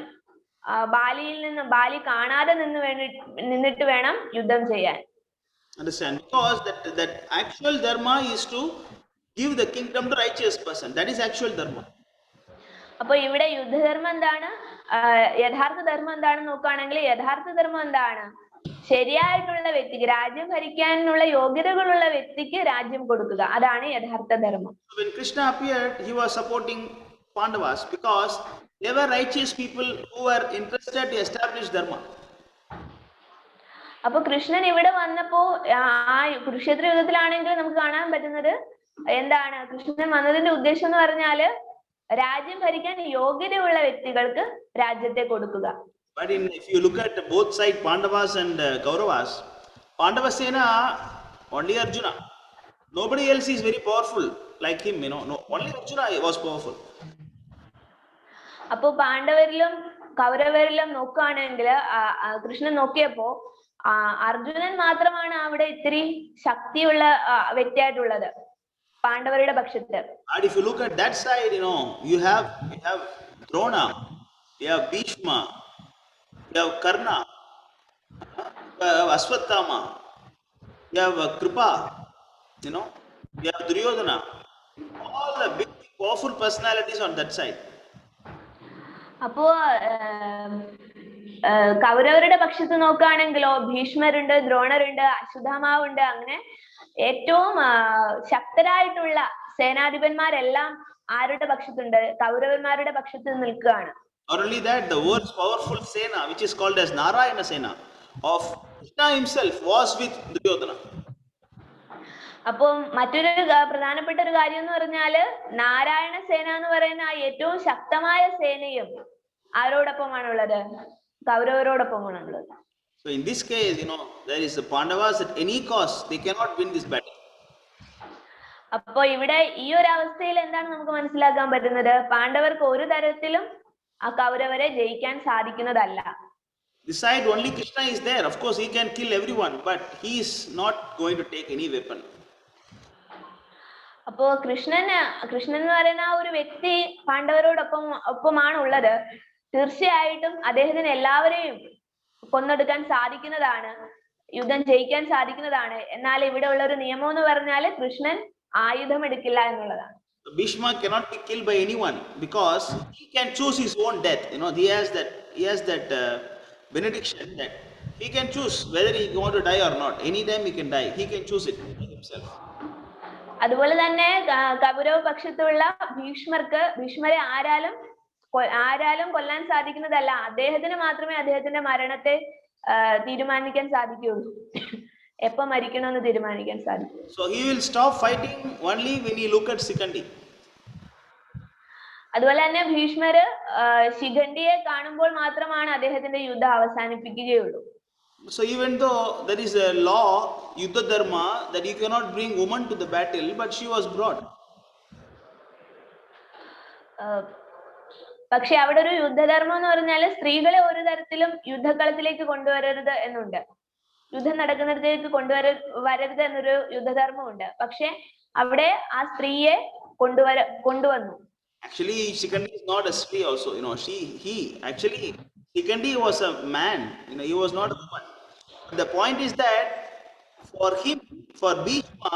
ബാലി കാണാതെ നിന്നിട്ട് വേണം യുദ്ധം ചെയ്യാൻ. Understand? Because that actual dharma is to give the kingdom to righteous person. That is actual dharma. അപ്പൊ ഇവിടെ യുദ്ധധർമ്മം എന്താണ്? യഥാർത്ഥ ധർമ്മം എന്താണെന്ന് നോക്കുകയാണെങ്കിൽ യഥാർത്ഥ ധർമ്മം എന്താണ്? ശരിയായിട്ടുള്ള വ്യക്തിക്ക്, രാജ്യം ഭരിക്കാനുള്ള യോഗ്യതകളുള്ള വ്യക്തിക്ക് രാജ്യം കൊടുക്കുക. അതാണ് യഥാർത്ഥ ധർമ്മം. When Krishna appeared, he was supporting Pandavas because they were righteous people who were interested to establish dharma. അപ്പൊ കൃഷ്ണൻ ഇവിടെ വന്നപ്പോ ആ കുരുക്ഷേത്ര യുദ്ധത്തിലാണെങ്കിൽ നമുക്ക് കാണാൻ പറ്റുന്നത് എന്താണ്? കൃഷ്ണൻ വന്നതിന്റെ ഉദ്ദേശം എന്ന് പറഞ്ഞാല് രാജ്യം ഭരിക്കാൻ യോഗ്യതയുള്ള വ്യക്തികൾക്ക് രാജ്യത്തെ കൊടുക്കുക. But if you look at both sides, Pandavas and Kauravas, Pandavasena only Arjuna. Nobody else is very powerful like him, you know. No, only Arjuna was powerful. അപ്പൊ പാണ്ഡവരിലും കൗരവരിലും നോക്കുകയാണെങ്കിൽ കൃഷ്ണൻ നോക്കിയപ്പോ അർജുനൻ മാത്രമാണ് അവിടെ ഇത്തിരി ശക്തിയുള്ള വ്യക്തിയായിട്ടുള്ളത് പാണ്ഡവരുടെ പക്ഷത്ത്. And if you look at that side, you know, you have Drona, you have Bhishma, you have Karna, you have Aswathama, you have Kripa, you know, you have Duryodhana, all the big powerful personalities on that side. അപ്പോ കൗരവരുടെ പക്ഷത്ത് നോക്കുകയാണെങ്കിലോ ഭീഷ്മരുണ്ട്, ദ്രോണരുണ്ട്, അശ്വത്ഥാമാവുണ്ട്, അങ്ങനെ ഏറ്റവും ശക്തരായിട്ടുള്ള സേനാധിപന്മാരെല്ലാം ആരുടെ പക്ഷത്തുണ്ട്? കൗരവന്മാരുടെ പക്ഷത്ത് നിൽക്കുകയാണ്. Not only that, the world's powerful Sena, which is called as Narayana Sena, of Krishna himself was with Duryodhana. അപ്പം മറ്റൊരു പ്രധാനപ്പെട്ട ഒരു കാര്യം എന്ന് പറഞ്ഞാല് നാരായണ സേന എന്ന് പറയുന്ന ആ ഏറ്റവും ശക്തമായ സേനയും ആരോടൊപ്പമാണുള്ളത്? കൗരവരോടൊപ്പമാണുള്ളത്. So in this case, you know, there is the Pandavas at any cost, they cannot win this battle. അപ്പൊ ഇവിടെ ഈ ഒരു അവസ്ഥയിൽ എന്താണ് നമുക്ക് മനസ്സിലാക്കാൻ പറ്റുന്നത്? പാണ്ഡവർക്ക് ഒരു തരത്തിലും ആ കൗരവരെ ജയിക്കാൻ സാധിക്കുന്നതല്ല. This side only Krishna is there. Of course, he can kill everyone, but he is not going to take any weapon. അപ്പോ കൃഷ്ണൻ എന്ന് പറയുന്ന ആ ഒരു വ്യക്തി ഒപ്പമാണ് ഉള്ളത്. തീർച്ചയായിട്ടും അദ്ദേഹത്തിന് എല്ലാവരെയും കൊന്നൊടുക്കാൻ സാധിക്കുന്നതാണ്, യുദ്ധം ജയിക്കാൻ സാധിക്കുന്നതാണ്. എന്നാൽ ഇവിടെ ഉള്ള ഒരു നിയമം എന്ന് പറഞ്ഞാൽ കൃഷ്ണൻ ആയുധം എടുക്കില്ല എന്നുള്ളതാണ്. Bhishma cannot be killed by anyone because he can choose his own death. You know, he has that benediction that he can choose whether he want to die or not. Anytime he can die. He can choose it himself. അതുപോലെ തന്നെ കൗരവ പക്ഷത്തുള്ള ഭീഷ്മരെ ആരാലും കൊല്ലാൻ സാധിക്കുന്നതല്ല. അദ്ദേഹത്തിന് മാത്രമേ അദ്ദേഹത്തിന്റെ മരണത്തെ തീരുമാനിക്കാൻ സാധിക്കുകയുള്ളൂ, എപ്പോ മരിക്കണമെന്ന് തീരുമാനിക്കാൻ സാധിക്കും. So he will stop fighting only when he look at Shikandi. അതുപോലെ തന്നെ ഭീഷ്മര് ശിഖണ്ഡിയെ കാണുമ്പോൾ മാത്രമാണ് അദ്ദേഹത്തിന്റെ യുദ്ധം അവസാനിപ്പിക്കുകയുള്ളൂ. So even though there is a law, Yuddha Dharma, that you cannot bring woman to the battle, but she was brought. പക്ഷെ അവിടെ ഒരു യുദ്ധധർമ്മം എന്ന് പറഞ്ഞാൽ സ്ത്രീകളെ ഒരു തരത്തിലും യുദ്ധക്കളത്തിലേക്ക് കൊണ്ടുവരരുത് എന്നുണ്ട്. യുദ്ധം നടക്കുന്നിടത്തേക്ക് വരരുത് എന്നൊരു യുദ്ധധർമ്മമുണ്ട്. പക്ഷെ അവിടെ ആ സ്ത്രീയെ കൊണ്ടുവന്നു. Actually, Shikandi is not a stree also, you know, Shikandi was a man, you know, he was not a woman. But the point is that for Bhishma,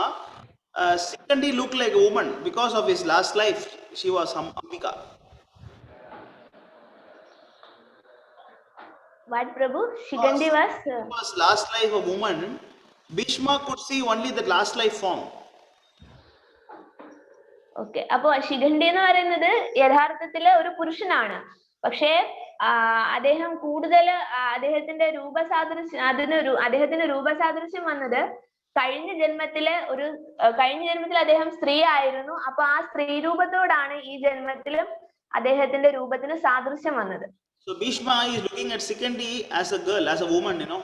Shikandi looked like a woman because of his last life. She was Ambika. What, Prabhu? Shikandi was last life a woman. Bhishma could see only the last life form. Okay, അപ്പൊ ശിഖണ്ഡി എന്ന് പറയുന്നത് യഥാർത്ഥത്തില് ഒരു പുരുഷനാണ്. പക്ഷേ അദ്ദേഹം കൂടുതൽ അദ്ദേഹത്തിന്റെ രൂപസാദൃശ്യം വന്നത് കഴിഞ്ഞ ജന്മത്തിൽ അദ്ദേഹം സ്ത്രീ ആയിരുന്നു. അപ്പൊ ആ സ്ത്രീ രൂപത്തോടാണ് ഈ ജന്മത്തിലും അദ്ദേഹത്തിന്റെ രൂപത്തിന് സാദൃശ്യം വന്നത്. So Bhishma is looking at Shikandi as a girl, as a woman, you know.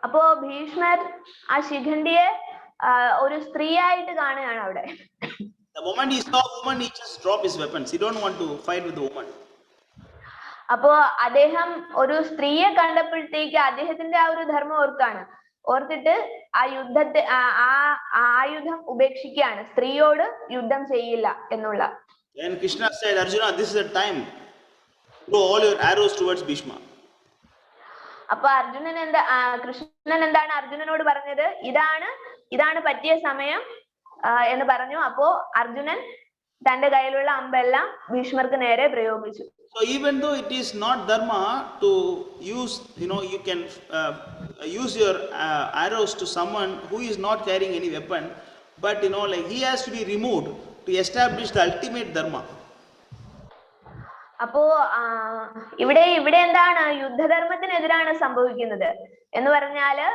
അപ്പോ ഭീഷ്മർ ആ ശിഖണ്ഡിയെ ഒരു സ്ത്രീ ആയിട്ട് കാണുകയാണ് അവിടെ. The moment he saw a woman, he just dropped his weapons. He don't want to fight with the woman. അപ്പോ അദ്ദേഹം ഒരു സ്ത്രീയെ കണ്ടപ്പോഴത്തേക്ക് അദ്ദേഹത്തിന്റെ ആ ഒരു ധർമ്മം ഓർത്തിട്ട് ആ യുദ്ധത്തെ ആയുധം ഉപേക്ഷിക്കുകയാണ്, സ്ത്രീയോട് യുദ്ധം ചെയ്യില്ല എന്നുള്ള. Then Krishna said, Arjuna, this is the time. Throw all your arrows towards Bhishma. അപ്പൊ കൃഷ്ണൻ എന്താണ് അർജുനനോട് പറഞ്ഞത്? ഇതാണ് പറ്റിയ സമയം എന്ന് പറഞ്ഞു. അപ്പോ അർജുനൻ തന്റെ കയ്യിലുള്ള അമ്പെല്ലാം ഭീഷ്മർക്ക് നേരെ പ്രയോഗിച്ചു. So even though it is not dharma to use, you know, you can use your arrows to someone who is not carrying any weapon, but you know, like he has to be removed to establish the ultimate dharma. അപ്പോ ഇവിടെ എന്താണ് യുദ്ധധർമ്മത്തിനെതിരാണ് സംഭവിക്കുന്നത് എന്ന് പറഞ്ഞാല്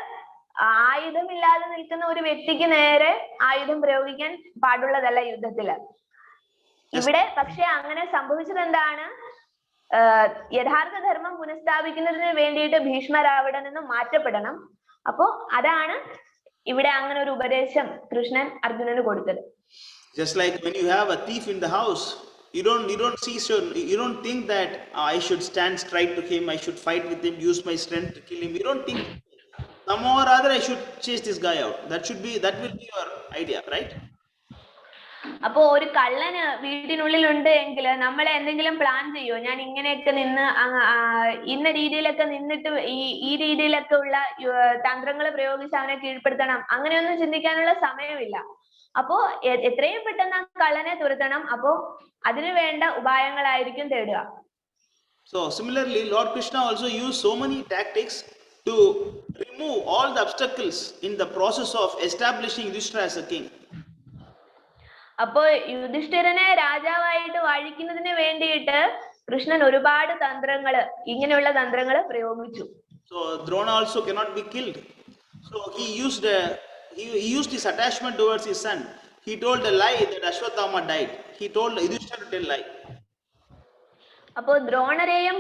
ആയുധമില്ലാതെ നിൽക്കുന്ന ഒരു വ്യക്തിക്ക് നേരെ ആയുധം പ്രയോഗിക്കാൻ പാടുള്ളതല്ല യുദ്ധത്തില്. ഇവിടെ പക്ഷെ അങ്ങനെ സംഭവിച്ചത് എന്താണ്? യഥാർത്ഥ ധർമ്മം പുനഃസ്ഥാപിക്കുന്നതിന് വേണ്ടിയിട്ട് ഭീഷ്മർ അവിടെ നിന്ന് മാറ്റപ്പെടണം. അപ്പോ അതാണ് ഇവിടെ അങ്ങനെ ഒരു ഉപദേശം കൃഷ്ണൻ അർജുനന് കൊടുത്തത്. Just like when you have a thief in the house, you don't think that I should stand straight to him, I should fight with him, use my strength to kill him. You don't think somehow or other I should chase this guy out. That will be your idea, right? അപ്പൊ ഒരു കള്ളന് വീട്ടിനുള്ളിലുണ്ട് എങ്കിൽ നമ്മൾ എന്തെങ്കിലും plan ചെയ്യോ? ഞാൻ ഇങ്ങനെയൊക്കെ നിന്ന് ഇന്ന രീതിയിലൊക്കെ നിന്നിട്ട് ഈ രീതിയിലൊക്കെ ഉള്ള തന്ത്രങ്ങൾ പ്രയോഗിച്ച് അവനെ കീഴ്പ്പെടുത്തണം, അങ്ങനെയൊന്നും ചിന്തിക്കാനുള്ള സമയമില്ല. അപ്പോ എത്രയും പെട്ടെന്ന് ആ കള്ളനെ തുരത്തണം. അപ്പോ അതിനു വേണ്ട ഉപായങ്ങളായിരിക്കും തേടുക. So similarly, Lord Krishna also used so many tactics to remove all the obstacles in the process of establishing Yudhishthira as a king. അപ്പോ യുധിഷ്ഠിരനെ രാജാവായിട്ട് വാഴിക്കുന്നതിന് വേണ്ടിയിട്ട് കൃഷ്ണൻ ഒരുപാട് ഇങ്ങനെയുള്ള തന്ത്രങ്ങള് പ്രയോഗിച്ചു. So Drona also cannot be killed. So he used his attachment towards his son. He told a lie that Ashwatthama died. He told Yudhishthira to tell lie. അപ്പോ ദ്രോണരെയും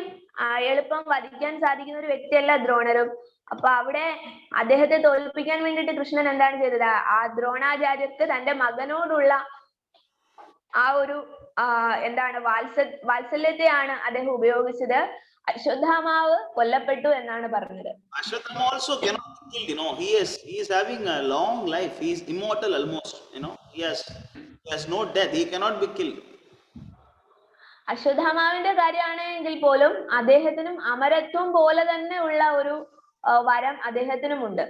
എളുപ്പം വധിക്കാൻ സാധിക്കുന്ന ഒരു വ്യക്തിയല്ല ദ്രോണരും. അപ്പൊ അവിടെ അദ്ദേഹത്തെ തോൽപ്പിക്കാൻ വേണ്ടിയിട്ട് കൃഷ്ണൻ എന്താണ് ചെയ്തത്? ആ ദ്രോണാചാര്യർക്ക് തന്റെ മകനോടുള്ള ആ ഒരു വാത്സല്യത്തെയാണ് അദ്ദേഹം ഉപയോഗിച്ചത്. അശ്വത്ഥാമാവ് കൊല്ലപ്പെട്ടു എന്നാണ് പറഞ്ഞത്. Ashwatthama also cannot be killed, he is having a long life. He is immortal almost, he has no death. He cannot be killed. അശ്വത്ഥാമാവിന്റെ കാര്യമാണെങ്കിൽ പോലും അദ്ദേഹത്തിനും അമരത്വം പോലെ തന്നെ ഉള്ള ഒരു വരം അദ്ദേഹത്തിനുമുണ്ട്.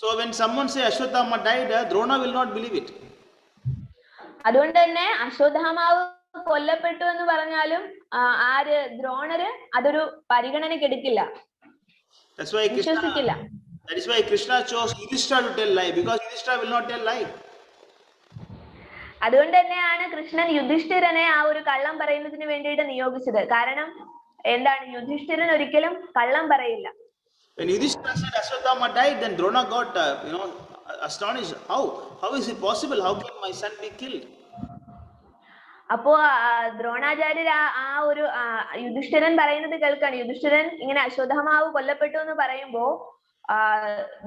So when someone say Ashwatthama died, Drona will not believe it. അതുകൊണ്ട് തന്നെ അശ്വത്ഥാമാവ് കൊല്ലപ്പെട്ടു എന്ന് പറഞ്ഞാലും ദ്രോണര് അതൊരു പരിഗണനയ്ക്ക് എടുക്കില്ല, വിശ്വസിക്കില്ല. That is why Krishna chose Yudhishthira to tell lie, because Yudhishthira will not tell lie. അതുകൊണ്ട് തന്നെയാണ് കൃഷ്ണൻ യുധിഷ്ഠിരനെ ആ ഒരു കള്ളം പറയുന്നതിന് വേണ്ടിയിട്ട് നിയോഗിച്ചത്. കാരണം എന്താണ്? യുധിഷ്ഠിരൻ ഒരിക്കലും കള്ളം പറയില്ല. When Yudhishthira said Ashwatthama died, then Drona got astonished. How is it possible? How can my son be killed? അപ്പോ ദ്രോണാചാര്യർ ആ ഒരു യുധിഷ്ഠിരൻ പറയുന്നത് കേൾക്കാണ്. യുധിഷ്ഠിരൻ ഇങ്ങനെ അശ്വത്ഥമാവ് കൊല്ലപ്പെട്ടു എന്ന് പറയുമ്പോ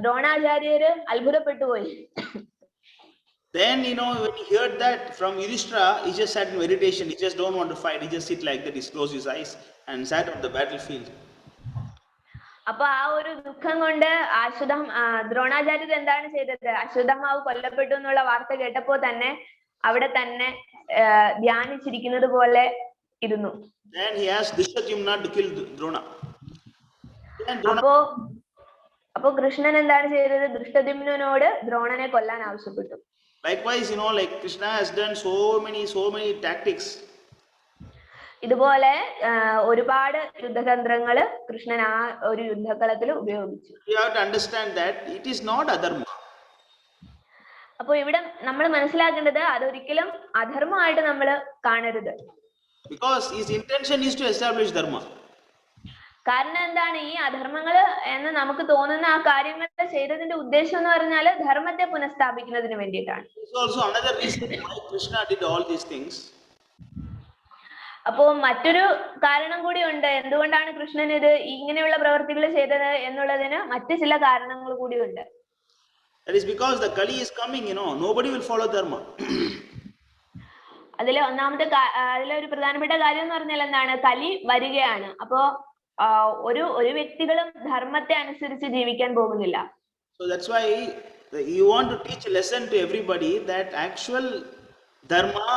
ദ്രോണാചാര്യര് അത്ഭുതപ്പെട്ടു പോയി. Then when he heard that from Yudhishthira, he just sat in meditation. He just don't want to fight. He just sit like that. He closed his eyes and sat on the battlefield. അപ്പൊ ആ ഒരു ദുഃഖം കൊണ്ട് ദ്രോണാചാര്യർ എന്താണ് ചെയ്തത്? അശ്വത്ഥമാവ് കൊല്ലപ്പെട്ടു എന്നുള്ള വാർത്ത കേട്ടപ്പോ തന്നെ അവിടെ തന്നെ ധ്യാനിച്ചിരിക്കുന്നത് പോലെ ഇരുന്നു. Then he asked Drishtadyumna to kill Drona. അപ്പോ കൃഷ്ണൻ എന്താണ് ചെയ്തത്? ദൃഷ്ടദ്യുമ്നോട് ദ്രോണനെ കൊല്ലാൻ ആവശ്യപ്പെട്ടു. Likewise, like Krishna has done so many tactics. ഇതുപോലെ ഒരുപാട് യുദ്ധതന്ത്രങ്ങള് കൃഷ്ണൻ ആ ഒരു യുദ്ധകളത്തിൽ ഉപയോഗിച്ചു. You have to understand that it is not adharma. അപ്പൊ ഇവിടെ നമ്മൾ മനസ്സിലാക്കേണ്ടത് അതൊരിക്കലും അധർമ്മമായിട്ട് നമ്മൾ കാണരുത്. Because his intention is to establish dharma. കാരണം എന്താണ്? ഈ അധർമ്മങ്ങള് എന്ന് നമുക്ക് തോന്നുന്ന ആ കാര്യങ്ങൾ ചെയ്തതിന്റെ ഉദ്ദേശം എന്ന് പറഞ്ഞാല് ധർമ്മത്തെ പുനഃസ്ഥാപിക്കുന്നതിന് വേണ്ടിയിട്ടാണ്. Also another reason why Krishna did all these things. അപ്പോ മറ്റൊരു കാരണം കൂടി ഉണ്ട് എന്തുകൊണ്ടാണ് കൃഷ്ണൻ ഇത് ഇങ്ങനെയുള്ള പ്രവർത്തികൾ ചെയ്തത് എന്നുള്ളതിന് മറ്റു ചില കാരണങ്ങൾ കൂടി ഉണ്ട്. That is because the Kali is coming, nobody will follow dharma. അതിലൊരു പ്രധാനപ്പെട്ട കാര്യം എന്ന് പറഞ്ഞാൽ എന്താണ്? കലി വരികയാണ്. അപ്പോ ഒരു വ്യക്തികളും ധർമ്മത്തെ അനുസരിച്ച് ജീവിക്കാൻ പോകുന്നില്ല. So that's why you want to teach a lesson to everybody that actual dharma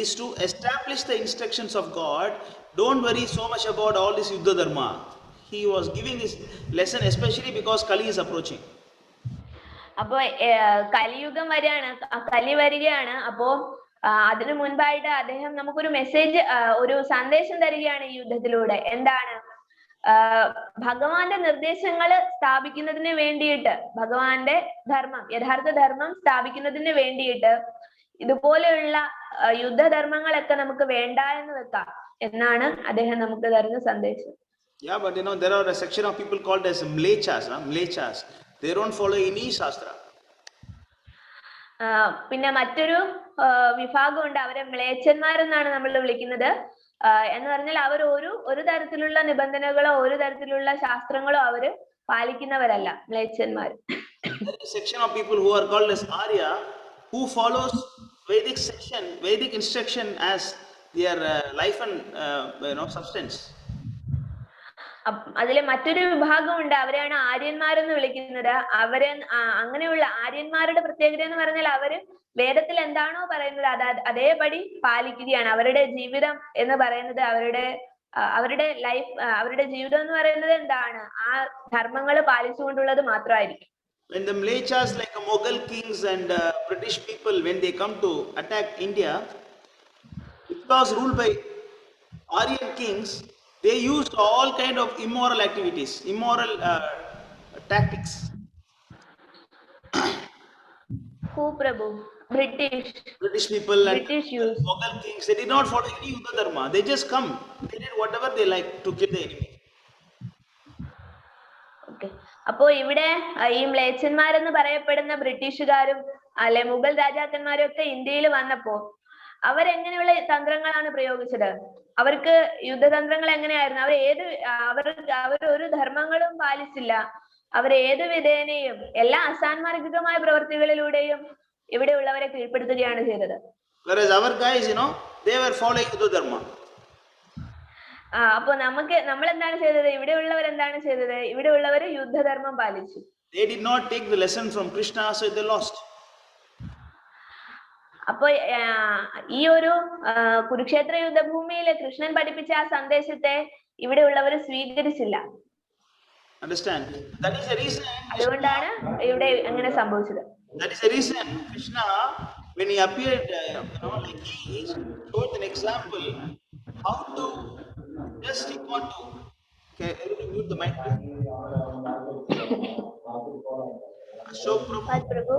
is to establish the instructions of God. Don't worry so much about all this yuddha dharma. He was giving this lesson especially because Kali is approaching. അപ്പോ കലിയുഗം കലി വരികയാണ്. അപ്പോ അതിനു മുൻപായിട്ട് അദ്ദേഹം നമുക്കൊരു message, ഒരു സന്ദേശം തരികയാണ് ഈ യുദ്ധത്തിലൂടെ. എന്താണ്? ഭഗവാന്റെ നിർദ്ദേശങ്ങൾ സ്ഥാപിക്കുന്നതിന് വേണ്ടിയിട്ട്, ഭഗവാന്റെ യഥാർത്ഥ ധർമ്മം സ്ഥാപിക്കുന്നതിന് വേണ്ടിയിട്ട് ഇതുപോലെയുള്ള യുദ്ധധർമ്മങ്ങളൊക്കെ നമുക്ക് വേണ്ട എന്ന് വെക്കാം എന്നാണ് അദ്ദേഹം നമുക്ക് തരുന്ന സന്ദേശം. Yeah, but there are a section of people called as mlechas. They don't follow any shastra. പിന്നെ മറ്റൊരു വിഭാഗമുണ്ട്, അവരെ മ്ലേച്ഛന്മാരെന്നാണ് നമ്മൾ വിളിക്കുന്നത്. എന്ന് പറഞ്ഞാൽ അവർ ഒരു തരത്തിലുള്ള നിബന്ധനകളോ ഒരു തരത്തിലുള്ള ശാസ്ത്രങ്ങളോ അവര് പാലിക്കുന്നവരല്ല, മ്ലേച്ഛന്മാർ. there is a section of people who are called as Arya, who follows Vedic instruction as their life and substance. അതിലെ മറ്റൊരു വിഭാഗമുണ്ട്, അവരെയാണ് ആര്യന്മാരെന്ന് വിളിക്കുന്നത്. അവരെ അങ്ങനെയുള്ള ആര്യന്മാരുടെ പ്രത്യേകത എന്ന് പറഞ്ഞാൽ അവര് വേദത്തിൽ എന്താണോ പറയുന്നത് അതേപടി പാലിക്കുകയാണ്. അവരുടെ ജീവിതം എന്ന് പറയുന്നത് അവരുടെ ലൈഫ്, അവരുടെ ജീവിതം എന്ന് പറയുന്നത് എന്താണ്, ആ ധർമ്മങ്ങൾ പാലിച്ചുകൊണ്ടുള്ളത് മാത്രമായിരിക്കും. When the Mlechas like Mughal kings and British people, when they come to attack India, it was ruled by Aryan kings. They used all kind of immoral activities, immoral tactics. Who Prabhu? British people and British use. Mughal kings, they did not follow any Yuddha Dharma. They just come, they did whatever they like to kill the enemy. Okay. അപ്പോ ഇവിടെ ഈ മ്ലേച്ഛന്മാരെന്ന് പറയപ്പെടുന്ന ബ്രിട്ടീഷുകാരും അല്ലെ മുഗൾ രാജാക്കന്മാരും ഒക്കെ ഇന്ത്യയിൽ വന്നപ്പോ അവരെങ്ങനെയുള്ള തന്ത്രങ്ങളാണ് പ്രയോഗിച്ചത്? അവർക്ക് യുദ്ധതന്ത്രങ്ങൾ എങ്ങനെയായിരുന്നു? അവർ ഒരു ധർമ്മങ്ങളും പാലിച്ചില്ല. അവർ ഏത് വിധേനയും എല്ലാ അസാൻമാർഗികമായ പ്രവൃത്തികളിലൂടെയും ഇവിടെയുള്ളവരെ കീഴ്പ്പെടുത്തുകയാണ് ചെയ്തത്. Whereas our guys, they were following Yuddha Dharma. അപ്പൊ നമ്മൾ എന്താണ് ചെയ്തത്? ഇവിടെയുള്ളവർ എന്താണ് ചെയ്തത്? ഇവിടെയുള്ളവർ യുദ്ധധർമ്മം പാലിച്ചു. They did not take the lesson from Krishna, so they lost. അപ്പൊ ഈ ഒരു കുരുക്ഷേത്ര യുദ്ധഭൂമിയിൽ കൃഷ്ണൻ പഠിപ്പിച്ച ആ സന്ദേശത്തെ ഇവിടെയുള്ളവർ സ്വീകരിച്ചില്ല. Understand? That is the reason. അതുകൊണ്ടാണ് ഇവിടെ അങ്ങനെ സംഭവിച്ചത്. That is the reason Krishna, when he appeared, like he showed an example how to just he want to. Okay, everybody mute the mic. Ashok Prabhu,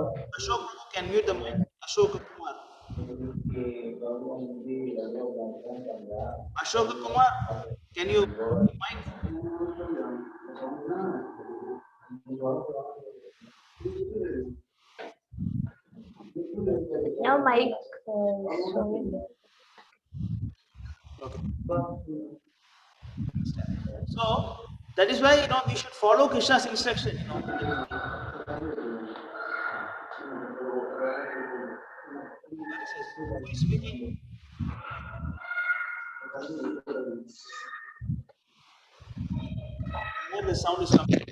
can mute the mic. Ashok Kumar. Ashok Kumar, can you mute the mic? Now mic. Okay. So that is why we should follow Krishna's instruction. Who is speaking? Where the sound is coming?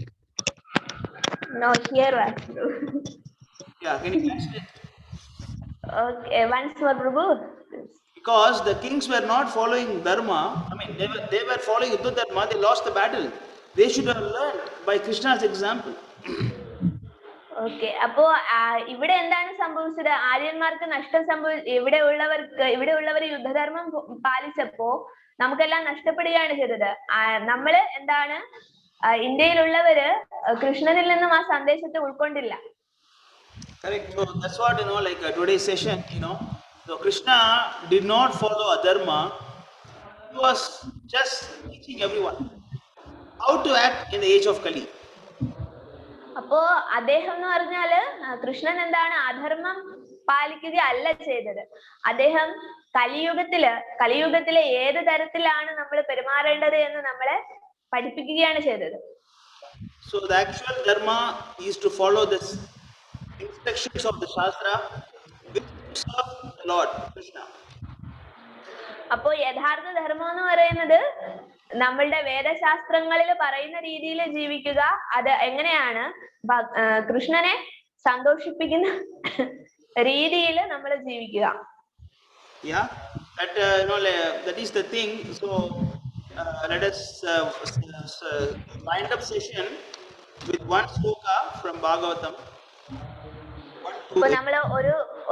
No, here was. Yeah, can you translate? Okay, once more, Prabhu. Because the kings were not following Dharma, they were following Yuddha Dharma, they lost the battle. They should have learned by Krishna's example. Okay, അപ്പോ ഇവിടെ എന്താണ് സംഭവിച്ചത്? ആര്യന്മാർക്ക് നഷ്ടം ഇവിടെയുള്ളവർ യുദ്ധധർമ്മം പാലിച്ചപ്പോ നമുക്കെല്ലാം നഷ്ടപ്പെടുകയാണ് ചെയ്തത്. നമ്മള് എന്താണ് ഇന്ത്യയിലുള്ളവര് കൃഷ്ണനിൽ നിന്നും ആ സന്ദേശത്തെ ഉൾക്കൊണ്ടില്ല. Correct. So that's what like today's session, so Krishna did not follow adharma. He was just teaching everyone how to act in the age of Kali. അപ്പോ അദ്ദേഹം എന്ന് പറഞ്ഞാല് കൃഷ്ണൻ എന്താണ് അധർമ്മം പാലിക്കുക അല്ല ചെയ്തത്. അദ്ദേഹം കലിയുഗത്തിലെ ഏത് തരത്തിലാണ് നമ്മൾ പെരുമാറേണ്ടത് എന്ന് നമ്മളെ പഠിപ്പിക്കുകയാണ് ചെയ്തത്. So the actual dharma is to follow this instructions of the Shastra which serve the Lord Krishna. അപ്പോ യഥാർത്ഥ ധർമ്മം എന്ന് പറയുന്നത് നമ്മളുടെ വേദശാസ്ത്രങ്ങളിൽ പറയുന്ന രീതിയിൽ ജീവിക്കുക. അത് എങ്ങനെയാണ് കൃഷ്ണനെ സന്തോഷിപ്പിക്കുന്ന രീതിയിൽ നമ്മൾ ജീവിക്കുക. Yeah, that is the thing. So let us wind up session with one sloka from Bhagavatam. അപ്പൊ നമ്മള്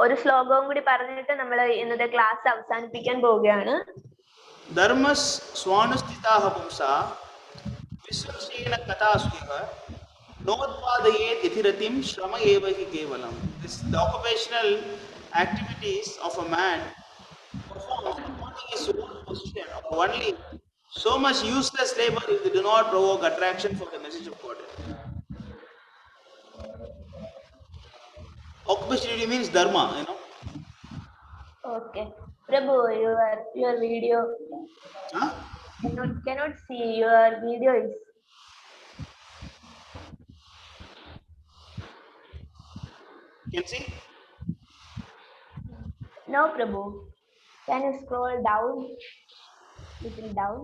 ഒരു ശ്ലോകവും കൂടി പറഞ്ഞിട്ട് നമ്മൾ ഇന്നത്തെ ക്ലാസ് അവസാനിപ്പിക്കാൻ പോവുകയാണ്. ധർമ്മസ് സ്വാനുസ്ഥിതാഃ പുംസാ വിശ്വസേന കഥാസുഖ നോത്പാദയേത് യതിരതിം ശ്രമ ഏവ ഹി കേവലം. The occupational activities of a man performs according his own position or only so much useless labor if they do not provoke attraction for the message of God. Occupationality means dharma, Okay, Prabhu, your video. Huh? Cannot see your video is. You can see? No, Prabhu. Can you scroll down? Little down.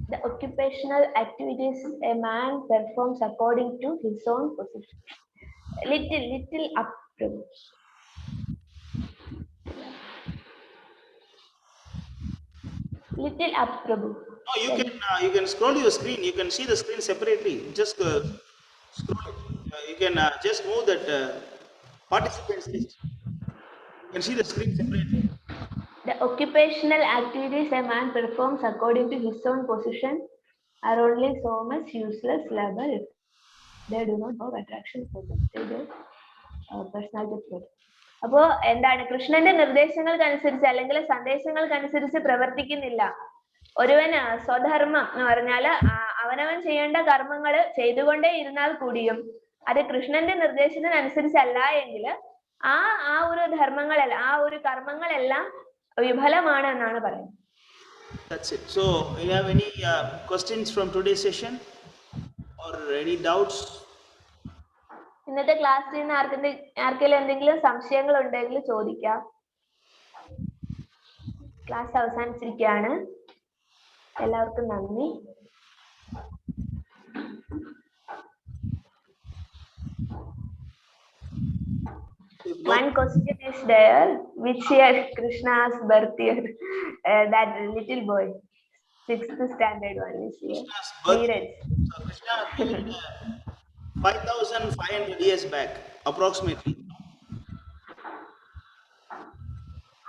The occupational activities a man performs according to his own position. Little up, Prabhu. Little up, Prabhu. No, you can scroll your screen. You can see the screen separately. Just scroll it. You can just move that participants list. You can see the screen separately. The occupational activities a man performs according to his own position are only so much useless labor if they do not have attraction for them. Personality. അപ്പോ എന്താണ് കൃഷ്ണന്റെ നിർദ്ദേശങ്ങൾക്കനുസരിച്ച് അല്ലെങ്കിൽ സന്ദേശങ്ങൾക്കനുസരിച്ച് പ്രവർത്തിക്കുന്നില്ല. ഒരുവന് സ്വധർമ്മം എന്ന് പറഞ്ഞാല് അവനവൻ ചെയ്യേണ്ട കർമ്മങ്ങള് ചെയ്തുകൊണ്ടേ ഇരുന്നാൽ കൂടിയും അത് കൃഷ്ണന്റെ നിർദ്ദേശത്തിനനുസരിച്ചല്ല എങ്കിൽ ആ ഒരു ധർമ്മങ്ങളെല്ലാം ആ ഒരു കർമ്മങ്ങളെല്ലാം വിഫലമാണ് എന്നാണ് പറയുന്നത്. That's it. So, you have any questions from today's session or any doubts? ഇന്നത്തെ ക്ലാസ്സിൽ നിന്ന് ആർക്കെങ്കിലും എന്തെങ്കിലും സംശയങ്ങൾ ഉണ്ടെങ്കിൽ ചോദിക്കാം. ക്ലാസ് അവസാനിച്ചിരിക്കുകയാണ്. എല്ലാവർക്കും നന്ദി. One question is there. Which year Krishna's birth year? That little boy, 6th standard one is here. Krishna's birth. So Krishna lived 5,500 years back, approximately.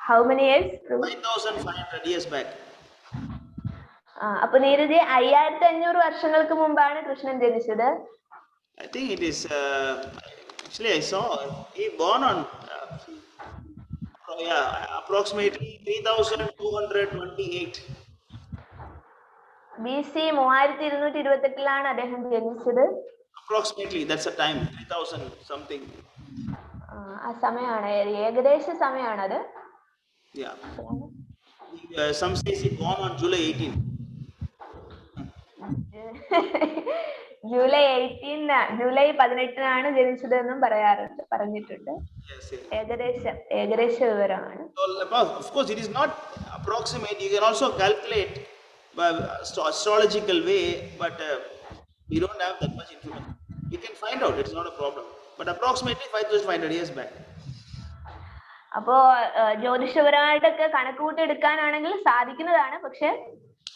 How many years? 5,500 years back. അപ്പൊ നീരജ് 5500 വർഷങ്ങൾക്ക് മുമ്പാണ് കൃഷ്ണൻ ജനിച്ചത്. I think it is. Actually, I saw he born on. Approximately 3,228. BC 3228 അദ്ദേഹം ജനിച്ചത്. Approximately, that's the time. 3,000 something. ആ സമയമാണ് ഏകദേശ സമയമാണത്. Yeah. Some says he born on July 18. July 18 ജനിച്ചതെന്നും പറഞ്ഞിട്ടുണ്ട്. ഏകദേശ വിവരമാണ്. Of course, it is not approximate. You can also calculate by astrological way, but we don't have that much information. You can find out. It's not a problem. But approximately 5,500 years back. അപ്പോ ജ്യോതിഷപരമായിട്ടൊക്കെ കണക്കുകൂട്ടി എടുക്കാനാണെങ്കിൽ സാധിക്കുന്നതാണ്. പക്ഷെ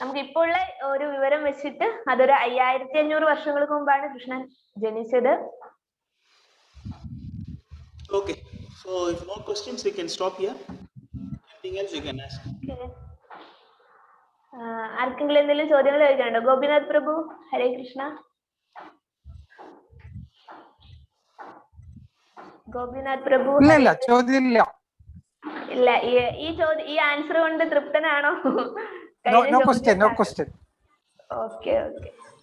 നമുക്ക് ഇപ്പോൾ ഉള്ള ഒരു വിവരം വെച്ചിട്ട് അതൊരു 5500 വർഷങ്ങൾക്ക് മുമ്പാണ് കൃഷ്ണൻ ജനിച്ചത്. Okay. So if no questions, we can stop here. Anything else you can ask? ആർക്കെങ്കിലും എന്തെങ്കിലും ചോദ്യങ്ങൾ ചോദിക്കാനുണ്ടോ? ഗോപിനാഥ് പ്രഭു, ഹരേ കൃഷ്ണ. ഗോപിനാഥ് പ്രഭു. ഇല്ല, ഈ ആൻസർ കൊണ്ട് തൃപ്തനാണോ? No question. ഓക്കെ.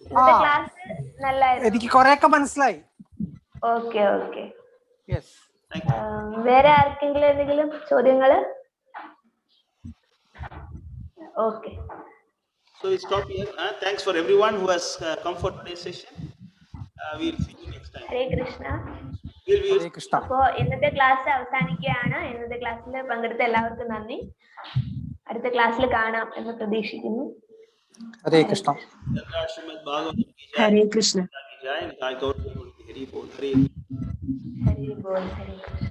ഇന്നത്തെ ക്ലാസ് നല്ലായിരുന്നു. എനിക്ക് കുറെയൊക്കെ മനസ്സിലായി. ഓക്കെ. Yes. വേറെ ആർക്കെങ്കിലും എന്തെങ്കിലും ചോദ്യങ്ങള്? Okay. So we stop here. Thanks for everyone who has come for today's session. We'll see you next time. ഹരേ കൃഷ്ണ. അപ്പോ ഇന്നത്തെ ക്ലാസ് അവസാനിക്കുകയാണ്. ഇന്നത്തെ ക്ലാസ്സിൽ പങ്കെടുത്ത എല്ലാവർക്കും നന്ദി. അടുത്ത ക്ലാസ്സിൽ കാണാം എന്ന് പ്രതീക്ഷിക്കുന്നു. ഹരേ കൃഷ്ണ. ഹരേ കൃഷ്ണ. Hare Bol. ഹരേ കൃഷ്ണ.